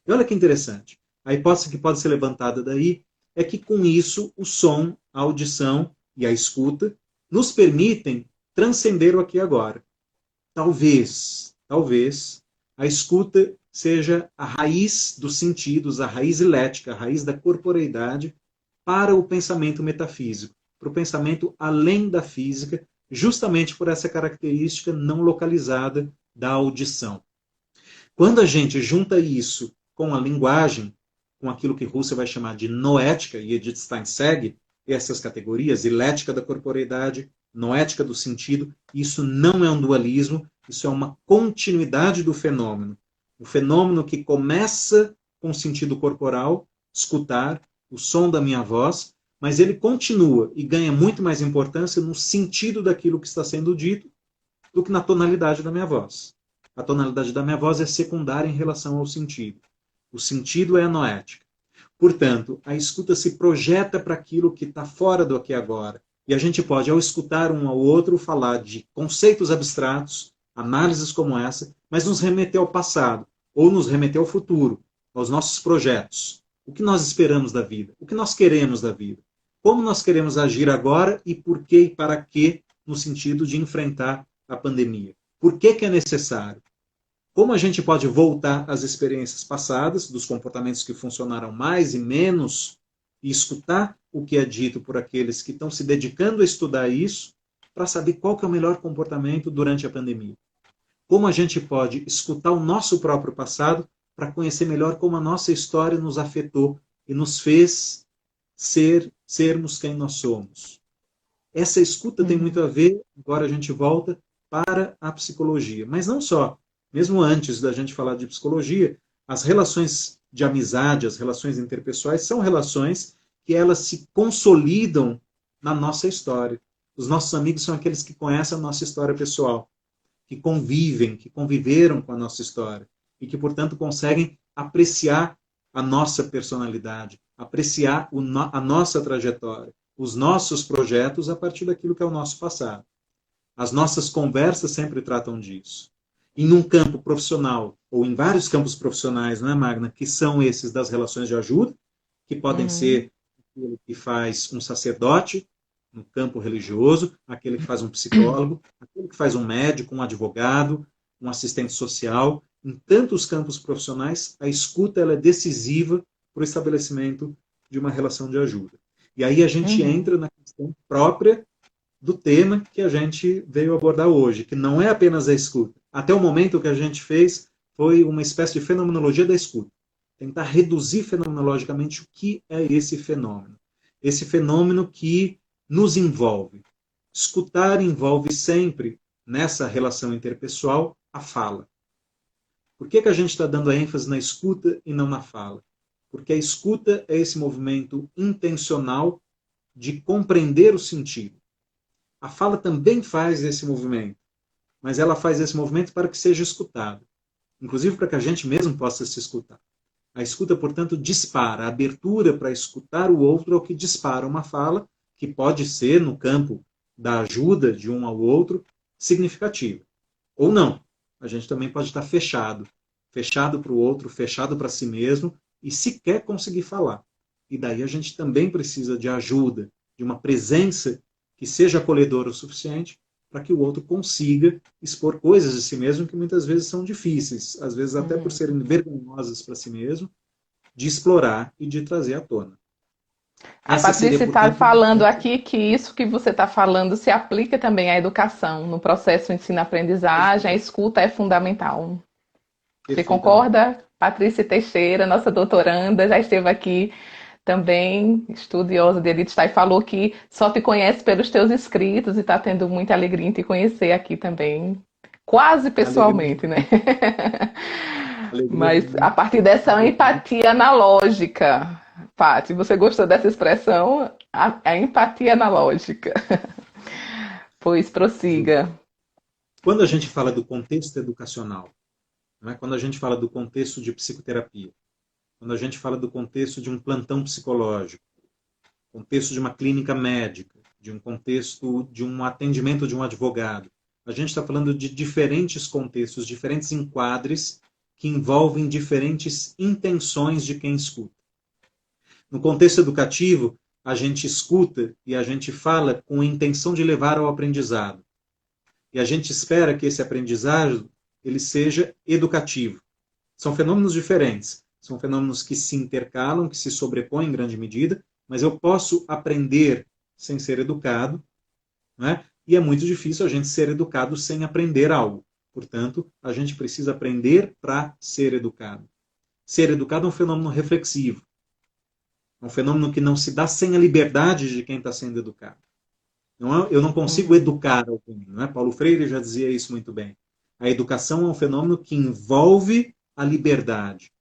E olha que interessante. A hipótese que pode ser levantada daí é que com isso o som, a audição e a escuta nos permitem transcender o aqui e agora. Talvez a escuta seja a raiz dos sentidos, a raiz elétrica, a raiz da corporeidade para o pensamento metafísico, para o pensamento além da física, justamente por essa característica não localizada da audição. Quando a gente junta isso com a linguagem, com aquilo que Russell vai chamar de noética, e Edith Stein segue essas categorias, elética da corporeidade, noética do sentido, isso não é um dualismo, isso é uma continuidade do fenômeno. O fenômeno que começa com o sentido corporal, escutar o som da minha voz, mas ele continua e ganha muito mais importância no sentido daquilo que está sendo dito, do que na tonalidade da minha voz. A tonalidade da minha voz é secundária em relação ao sentido. O sentido é a noética. Portanto, a escuta se projeta para aquilo que está fora do aqui e agora. E a gente pode, ao escutar um ao outro, falar de conceitos abstratos, análises como essa, mas nos remeter ao passado, ou nos remeter ao futuro, aos nossos projetos. O que nós esperamos da vida? O que nós queremos da vida? Como nós queremos agir agora e por que e para que, no sentido de enfrentar a pandemia? Por que é necessário? Como a gente pode voltar às experiências passadas, dos comportamentos que funcionaram mais e menos, e escutar o que é dito por aqueles que estão se dedicando a estudar isso, para saber qual que é o melhor comportamento durante a pandemia. Como a gente pode escutar o nosso próprio passado para conhecer melhor como a nossa história nos afetou e nos fez sermos quem nós somos. Essa escuta tem muito a ver, agora a gente volta para a psicologia, mas não só. Mesmo antes da gente falar de psicologia, as relações de amizade, as relações interpessoais, são relações que elas se consolidam na nossa história. Os nossos amigos são aqueles que conhecem a nossa história pessoal, que convivem, que conviveram com a nossa história e que, portanto, conseguem apreciar a nossa personalidade, apreciar a nossa trajetória, os nossos projetos a partir daquilo que é o nosso passado. As nossas conversas sempre tratam disso. Em um campo profissional, ou em vários campos profissionais, não é, Magna, que são esses das relações de ajuda, que podem ser aquele que faz um sacerdote no campo religioso, aquele que faz um psicólogo, aquele que faz um médico, um advogado, um assistente social. Em tantos campos profissionais, a escuta ela é decisiva para o estabelecimento de uma relação de ajuda. E aí a gente entra na questão própria do tema que a gente veio abordar hoje, que não é apenas a escuta. Até o momento o que a gente fez foi uma espécie de fenomenologia da escuta. Tentar reduzir fenomenologicamente o que é esse fenômeno. Esse fenômeno que nos envolve. Escutar envolve sempre, nessa relação interpessoal, a fala. Por que a gente está dando a ênfase na escuta e não na fala? Porque a escuta é esse movimento intencional de compreender o sentido. A fala também faz esse movimento, mas ela faz esse movimento para que seja escutado, inclusive para que a gente mesmo possa se escutar. A escuta, portanto, dispara, a abertura para escutar o outro é o que dispara uma fala, que pode ser, no campo da ajuda de um ao outro, significativa. Ou não. A gente também pode estar fechado para o outro, fechado para si mesmo, e sequer conseguir falar. E daí a gente também precisa de ajuda, de uma presença que seja acolhedora o suficiente para que o outro consiga expor coisas de si mesmo que muitas vezes são difíceis, às vezes até por serem vergonhosas para si mesmo, de explorar e de trazer à tona. A Patrícia está falando aqui que isso que você está falando se aplica também à educação, no processo ensino-aprendizagem, a escuta é fundamental. Você concorda? Patrícia Teixeira, nossa doutoranda, já esteve aqui também, estudiosa de Edith Stein, falou que só te conhece pelos teus escritos e está tendo muita alegria em te conhecer aqui também, quase pessoalmente, né? Mas a partir dessa empatia analógica, Paty, você gostou dessa expressão? A empatia analógica. Pois prossiga. Quando a gente fala do contexto educacional, não é? Quando a gente fala do contexto de psicoterapia, quando a gente fala do contexto de um plantão psicológico, contexto de uma clínica médica, de um contexto de um atendimento de um advogado, a gente está falando de diferentes contextos, diferentes enquadres que envolvem diferentes intenções de quem escuta. No contexto educativo, a gente escuta e a gente fala com a intenção de levar ao aprendizado. E a gente espera que esse aprendizado ele seja educativo. São fenômenos diferentes. São fenômenos que se intercalam, que se sobrepõem em grande medida, mas eu posso aprender sem ser educado, né? E é muito difícil a gente ser educado sem aprender algo. Portanto, a gente precisa aprender para ser educado. Ser educado é um fenômeno reflexivo. É um fenômeno que não se dá sem a liberdade de quem está sendo educado. Eu não consigo educar alguém. Não é? Paulo Freire já dizia isso muito bem. A educação é um fenômeno que envolve a liberdade.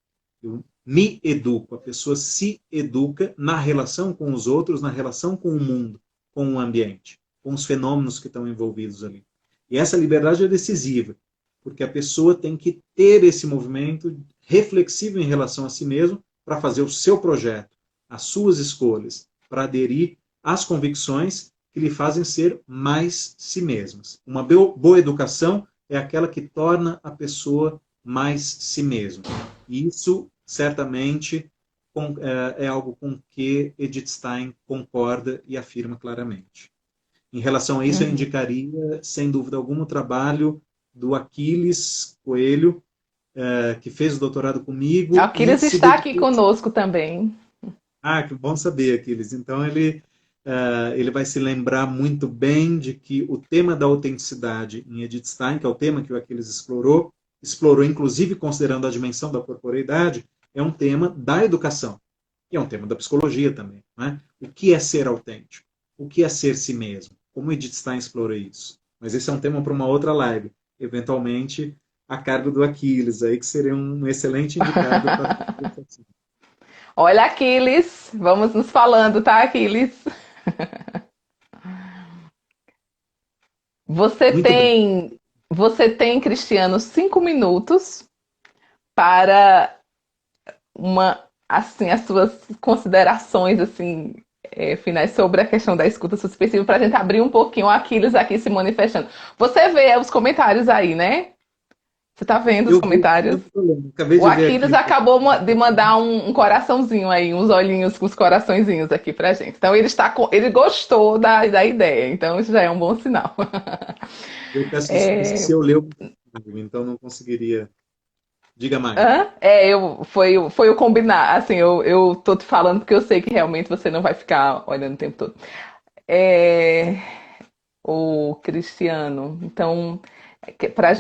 Eu me educo, a pessoa se educa na relação com os outros, na relação com o mundo, com o ambiente, com os fenômenos que estão envolvidos ali. E essa liberdade é decisiva, porque a pessoa tem que ter esse movimento reflexivo em relação a si mesmo para fazer o seu projeto, as suas escolhas, para aderir às convicções que lhe fazem ser mais si mesmas. Uma boa educação é aquela que torna a pessoa mais si mesma. E isso, certamente, é algo com que Edith Stein concorda e afirma claramente. Em relação a isso, eu Uhum. indicaria, sem dúvida alguma, o trabalho do Aquiles Coelho, que fez o doutorado comigo e Aquiles se está aqui dedicou... conosco também. Ah, que bom saber, Aquiles. Então, ele vai se lembrar muito bem de que o tema da autenticidade em Edith Stein, que é o tema que o Aquiles explorou inclusive considerando a dimensão da corporeidade, é um tema da educação. E é um tema da psicologia também. Né? O que é ser autêntico? O que é ser si mesmo? Como Edith Stein explora isso? Mas esse é um tema para uma outra live. Eventualmente, a cargo do Aquiles, aí que seria um excelente indicado para a conversação. Olha, Aquiles, vamos nos falando, tá, Aquiles? Você Muito bem. tem, você tem, Cristiano, 5 minutos para uma, assim, as suas considerações, assim, finais sobre a questão da escuta suspensiva, para a gente abrir um pouquinho o Aquiles aqui se manifestando. Você vê os comentários aí, né? Você tá vendo os Eu vi, comentários? não tem problema. Acabei O de ver Aquiles aqui. acabou de mandar um coraçãozinho aí, uns olhinhos com os coraçõezinhos aqui pra gente. Então ele gostou da ideia, então isso já é um bom sinal. Eu peço desculpas É, se eu ler, então não conseguiria. Diga, Magno. foi o combinar. Assim, eu tô te falando porque eu sei que realmente você não vai ficar olhando o tempo todo. É, o Cristiano, então,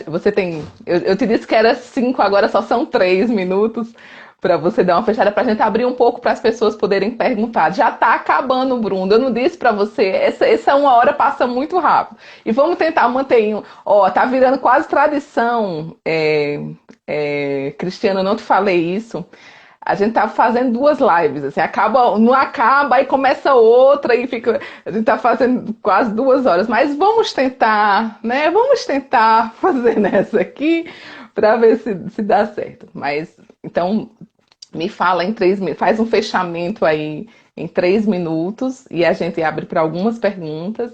você tem. Eu te disse que era 5, agora só são 3 minutos para você dar uma fechada para a gente abrir um pouco para as pessoas poderem perguntar. Já está acabando, Bruno. Eu não disse para você, essa 1 hora passa muito rápido. E vamos tentar manter. Ó, tá virando quase tradição. Cristiano, eu não te falei isso. A gente tá fazendo 2 lives, assim, não acaba, aí começa outra e fica. A gente tá fazendo quase 2 horas, mas vamos tentar, né? Vamos tentar fazer nessa aqui para ver se dá certo. Mas então me fala em 3 minutos, faz um fechamento aí em 3 minutos e a gente abre para algumas perguntas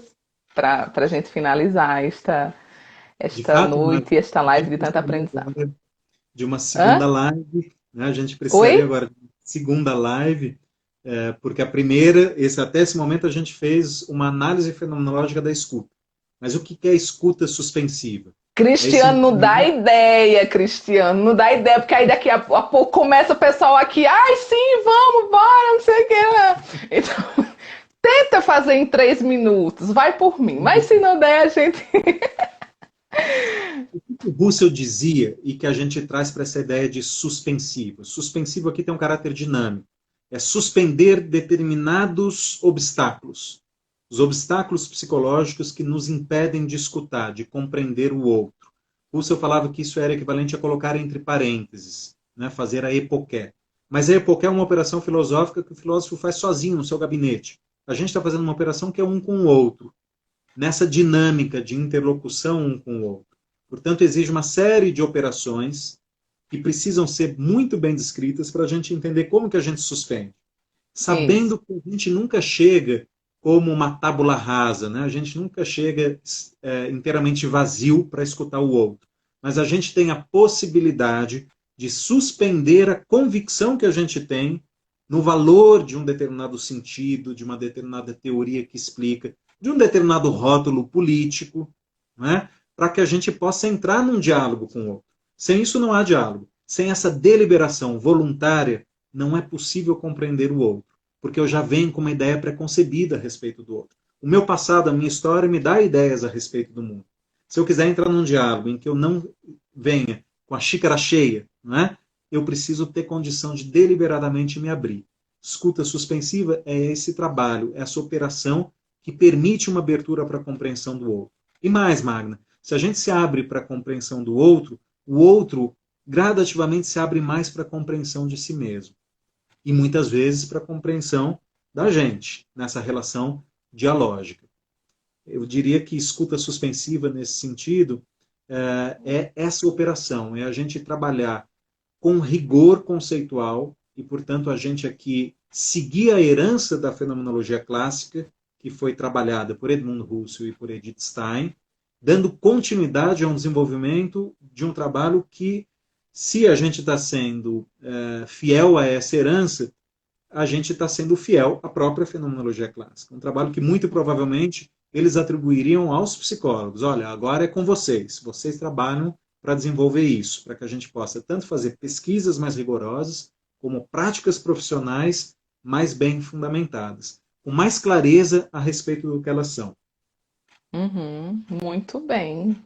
para a gente finalizar De esta fato, Magno, noite, esta a live gente de tanta precisaria aprendizado. agora de uma segunda Hã? live, né? A gente Oi? precisaria agora de uma segunda live, porque a primeira, até esse momento, a gente fez uma análise fenomenológica da escuta. Mas o que é escuta suspensiva? É esse Cristiano, não dá movimento. ideia, Cristiano, não dá ideia, porque aí daqui a pouco começa o pessoal aqui, ai sim, vamos, bora, não sei o que lá. Então, tenta fazer em 3 minutos, vai por mim, mas se não der, a gente. O Russell dizia, e que a gente traz para essa ideia de suspensivo. Suspensivo aqui tem um caráter dinâmico. É suspender determinados obstáculos. Os obstáculos psicológicos que nos impedem de escutar, de compreender o outro. Russell falava que isso era equivalente a colocar entre parênteses, né, fazer a epoqué. Mas a epoqué é uma operação filosófica que o filósofo faz sozinho no seu gabinete. A gente está fazendo uma operação que é um com o outro, nessa dinâmica de interlocução um com o outro. Portanto, exige uma série de operações que precisam ser muito bem descritas para a gente entender como que a gente suspende. Isso, Sabendo que a gente nunca chega como uma tábula rasa, né? A gente nunca chega inteiramente vazio para escutar o outro. Mas a gente tem a possibilidade de suspender a convicção que a gente tem no valor de um determinado sentido, de uma determinada teoria que explica, de um determinado rótulo político, né? Para que a gente possa entrar num diálogo com o outro. Sem isso não há diálogo. Sem essa deliberação voluntária, não é possível compreender o outro, porque eu já venho com uma ideia preconcebida a respeito do outro. O meu passado, a minha história me dá ideias a respeito do mundo. Se eu quiser entrar num diálogo em que eu não venha com a xícara cheia, não é? Eu preciso ter condição de deliberadamente me abrir. Escuta suspensiva é esse trabalho, é essa operação que permite uma abertura para a compreensão do outro. E mais, Magna, se a gente se abre para a compreensão do outro, o outro gradativamente se abre mais para a compreensão de si mesmo. E muitas vezes para a compreensão da gente, nessa relação dialógica. Eu diria que escuta suspensiva, nesse sentido, é essa operação, é a gente trabalhar com rigor conceitual e, portanto, a gente aqui seguir a herança da fenomenologia clássica, que foi trabalhada por Edmund Husserl e por Edith Stein, dando continuidade a um desenvolvimento de um trabalho que, se a gente está sendo fiel a essa herança, a gente está sendo fiel à própria fenomenologia clássica. Um trabalho que, muito provavelmente, eles atribuiriam aos psicólogos. Olha, agora é com vocês. Vocês trabalham para desenvolver isso, para que a gente possa tanto fazer pesquisas mais rigorosas, como práticas profissionais mais bem fundamentadas, com mais clareza a respeito do que elas são. Uhum, muito bem.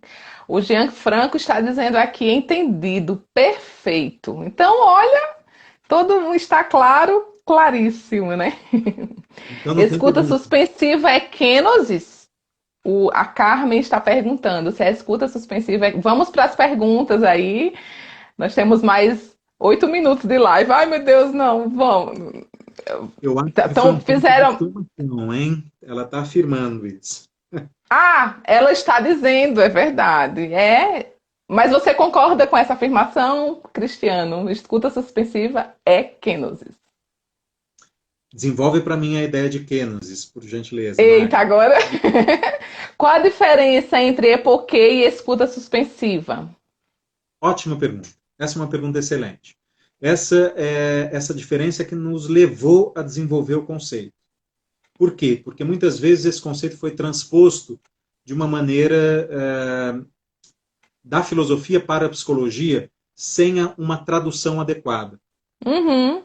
O Gianfranco está dizendo aqui, entendido, perfeito. Então, olha, todo mundo está claro, claríssimo, né? Então não tem Escuta pergunta. suspensiva é kenosis? A Carmen está perguntando se a escuta suspensiva é... Vamos para as perguntas aí. Nós temos mais 8 minutos de live. Ai, meu Deus, não, vamos. Eu acho que foi Então, um ponto de fizeram. exclamação, hein? Ela está afirmando isso. Ah, ela está dizendo, é verdade. É. Mas você concorda com essa afirmação, Cristiano? Escuta suspensiva é kenosis. Desenvolve para mim a ideia de kenosis, por gentileza, Eita, Magno. agora. Qual a diferença entre epoquê e escuta suspensiva? Ótima pergunta. Essa é uma pergunta excelente. Essa diferença que nos levou a desenvolver o conceito. Por quê? Porque muitas vezes esse conceito foi transposto de uma maneira da filosofia para a psicologia sem uma tradução adequada. Uhum.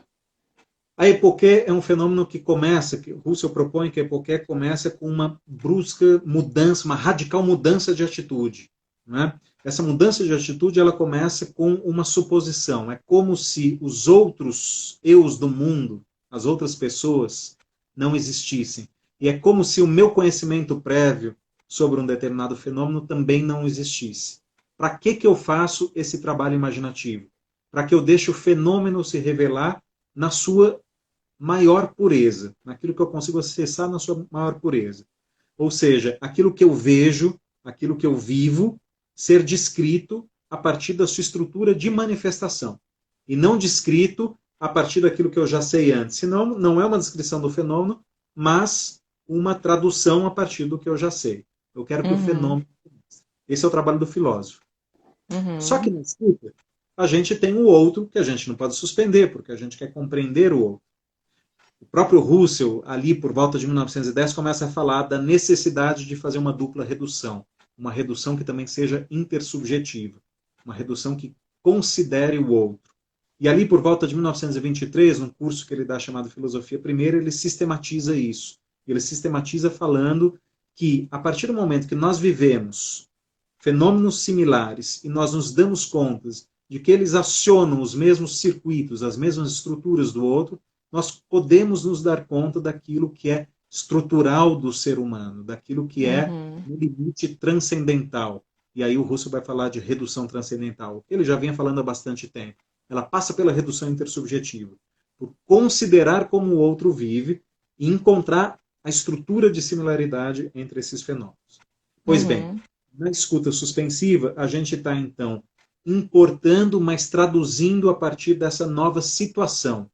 A epoquê é um fenômeno que começa, que Russell propõe que a epoquê começa com uma brusca mudança, uma radical mudança de atitude. Né? Essa mudança de atitude ela começa com uma suposição. É como se os outros eus do mundo, as outras pessoas, não existissem. E é como se o meu conhecimento prévio sobre um determinado fenômeno também não existisse. Para que eu faço esse trabalho imaginativo? Para que eu deixe o fenômeno se revelar na sua maior pureza, naquilo que eu consigo acessar na sua maior pureza. Ou seja, aquilo que eu vejo, aquilo que eu vivo, ser descrito a partir da sua estrutura de manifestação. E não descrito a partir daquilo que eu já sei antes. Senão, não é uma descrição do fenômeno, mas uma tradução a partir do que eu já sei. Eu quero que o Uhum. fenômeno... Esse é o trabalho do filósofo. Só que Uhum. na escuta, a gente tem o outro que a gente não pode suspender, porque a gente quer compreender o outro. O próprio Russell, ali por volta de 1910, começa a falar da necessidade de fazer uma dupla redução. Uma redução que também seja intersubjetiva. Uma redução que considere o outro. E ali por volta de 1923, num curso que ele dá chamado Filosofia Primeira, ele sistematiza isso. Ele sistematiza falando que, a partir do momento que nós vivemos fenômenos similares e nós nos damos conta de que eles acionam os mesmos circuitos, as mesmas estruturas do outro, nós podemos nos dar conta daquilo que é estrutural do ser humano, daquilo que é Uhum. no limite transcendental. E aí o Russell vai falar de redução transcendental. Ele já vinha falando há bastante tempo. Ela passa pela redução intersubjetiva, por considerar como o outro vive e encontrar a estrutura de similaridade entre esses fenômenos. Pois bem, Uhum. na escuta suspensiva, a gente está, então, importando, mas traduzindo a partir dessa nova situação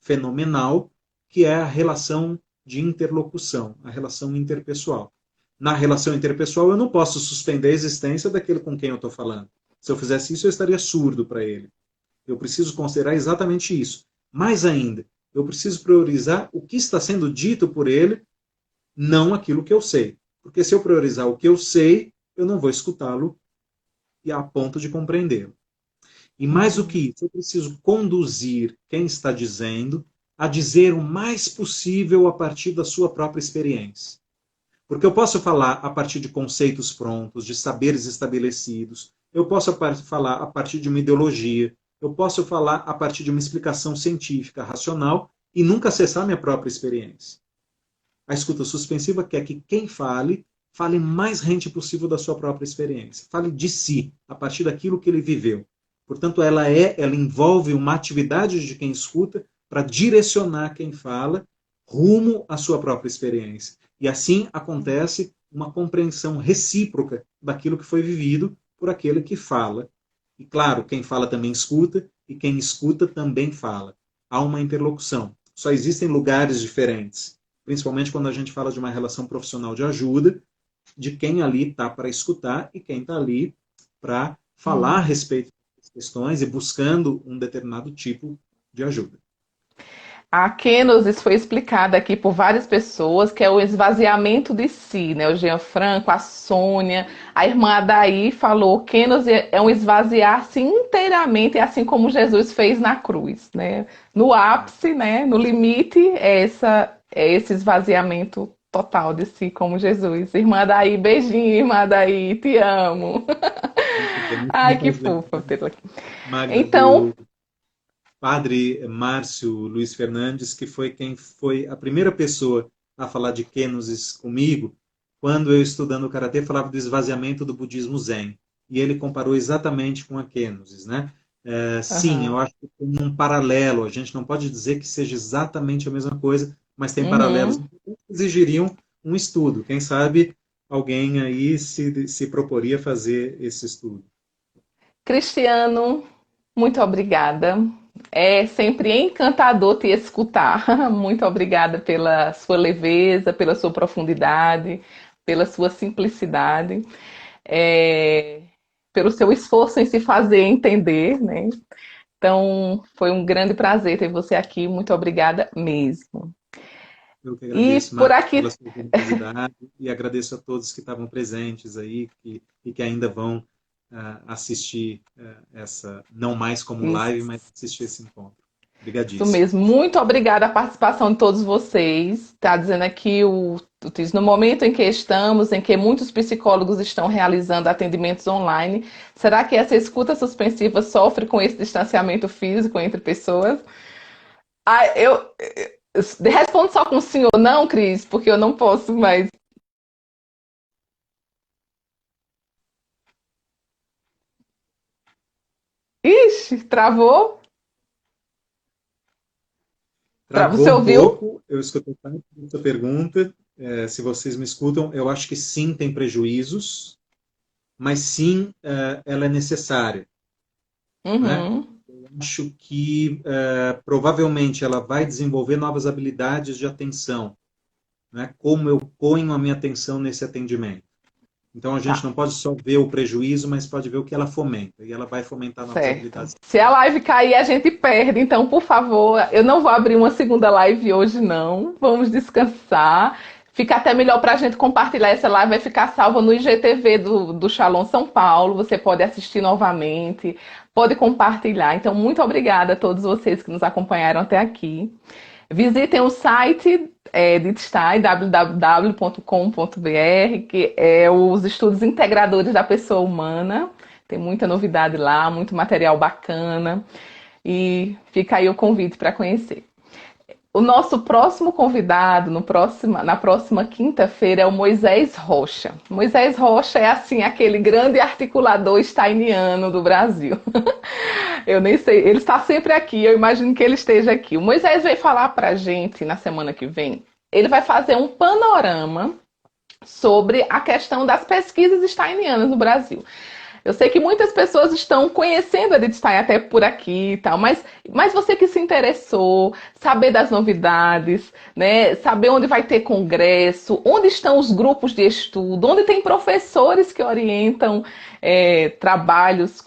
fenomenal, que é a relação de interlocução, a relação interpessoal. Na relação interpessoal, eu não posso suspender a existência daquele com quem eu estou falando. Se eu fizesse isso, eu estaria surdo para ele. Eu preciso considerar exatamente isso. Mais ainda, eu preciso priorizar o que está sendo dito por ele, não aquilo que eu sei. Porque se eu priorizar o que eu sei, eu não vou escutá-lo e a ponto de compreendê-lo. E mais do que Uhum. isso, eu preciso conduzir quem está dizendo a dizer o mais possível a partir da sua própria experiência. Porque eu posso falar a partir de conceitos prontos, de saberes estabelecidos, eu posso falar a partir de uma ideologia, eu posso falar a partir de uma explicação científica, racional, e nunca acessar minha própria experiência. A escuta suspensiva quer que quem fale, fale mais rente possível da sua própria experiência. Fale de si, a partir daquilo que ele viveu. Portanto, ela envolve uma atividade de quem escuta para direcionar quem fala rumo à sua própria experiência. E assim acontece uma compreensão recíproca daquilo que foi vivido por aquele que fala. E claro, quem fala também escuta, e quem escuta também fala. Há uma interlocução. Só existem lugares diferentes, principalmente quando a gente fala de uma relação profissional de ajuda, de quem ali está para escutar e quem está ali para falar a respeito das questões e buscando um determinado tipo de ajuda. A kenosis foi explicada aqui por várias pessoas, que é o esvaziamento de si, né? O Jean Franco, a Sônia, a irmã Adaí falou, kenosis é um esvaziar-se inteiramente, assim como Jesus fez na cruz, né? No ápice, né? No limite, é esse esvaziamento total de si, como Jesus. Irmã Adaí, beijinho, irmã Adaí, te amo. É muito Ai, bom que fazer, fofa, Pedro. Magda, Então, do padre Márcio Luiz Fernandes, que foi quem foi a primeira pessoa a falar de kenosis comigo, quando eu, estudando o karatê, falava do esvaziamento do budismo zen. E ele comparou exatamente com a kenosis, né? Sim, eu uhum, acho que tem um paralelo. A gente não pode dizer que seja exatamente a mesma coisa, mas tem paralelos uhum. que exigiriam um estudo. Quem sabe alguém aí se proporia a fazer esse estudo. Cristiano, muito obrigada. É sempre encantador te escutar. Muito obrigada pela sua leveza, pela sua profundidade, pela sua simplicidade, é, pelo seu esforço em se fazer entender, né? Então, foi um grande prazer ter você aqui. Muito obrigada mesmo. Eu que E agradeço, por Marcos, aqui, pela sua generosidade e agradeço a todos que estavam presentes aí e que ainda vão assistir essa, não mais como live, isso. mas assistir esse encontro. Isso Obrigadíssimo. mesmo. Muito obrigada a participação de todos vocês. Está dizendo aqui no momento em que estamos, em que muitos psicólogos estão realizando atendimentos online, será que essa escuta suspensiva sofre com esse distanciamento físico entre pessoas? Ah, respondo só com sim ou não, Cris, porque eu não posso mais. Ixi, travou? Você Travou um ouviu? pouco, eu escutei parte da sua pergunta. Se vocês me escutam, eu acho que sim, tem prejuízos, mas sim, ela é necessária, né? Uhum. Eu acho que provavelmente ela vai desenvolver novas habilidades de atenção, né? Como eu ponho a minha atenção nesse atendimento. Então a gente Tá. não pode só ver o prejuízo, mas pode ver o que ela fomenta. E ela vai fomentar novas Certo. habilidades. Se a live cair, a gente perde. Então, por favor, eu não vou abrir uma segunda live hoje, não. Vamos descansar. Fica até melhor para a gente compartilhar essa live. Vai ficar salva no IGTV do Shalom São Paulo. Você pode assistir novamente, pode compartilhar. Então, muito obrigada a todos vocês que nos acompanharam até aqui. Visitem o site de Stein, www.com.br, que é os estudos integradores da pessoa humana. Tem muita novidade lá, muito material bacana. E fica aí o convite para conhecer. O nosso próximo convidado na próxima quinta-feira é o Moisés Rocha. Moisés Rocha é assim aquele grande articulador steiniano do Brasil. Eu nem sei, ele está sempre aqui, eu imagino que ele esteja aqui. O Moisés veio falar para a gente na semana que vem. Ele vai fazer um panorama sobre a questão das pesquisas steinianas no Brasil. Eu sei que muitas pessoas estão conhecendo a Edith Stein até por aqui e tal, mas você que se interessou, saber das novidades, né? Saber onde vai ter congresso, onde estão os grupos de estudo, onde tem professores que orientam trabalhos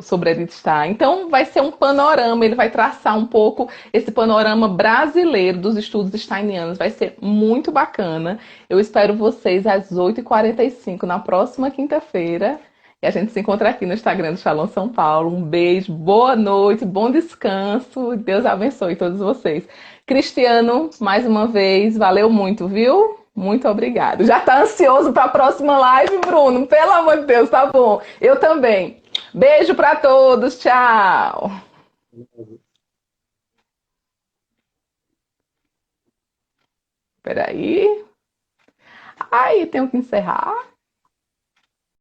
sobre a Edith Stein. Então vai ser um panorama, ele vai traçar um pouco esse panorama brasileiro dos estudos steinianos. Vai ser muito bacana. Eu espero vocês às 8h45 na próxima quinta-feira. E a gente se encontra aqui no Instagram do Shalom São Paulo. Um beijo, boa noite, bom descanso. Deus abençoe todos vocês. Cristiano, mais uma vez, valeu muito, viu? Muito obrigado. Já tá ansioso para a próxima live, Bruno? Pelo amor de Deus, tá bom. Eu também. Beijo para todos. Tchau. Peraí. Aí, tenho que encerrar.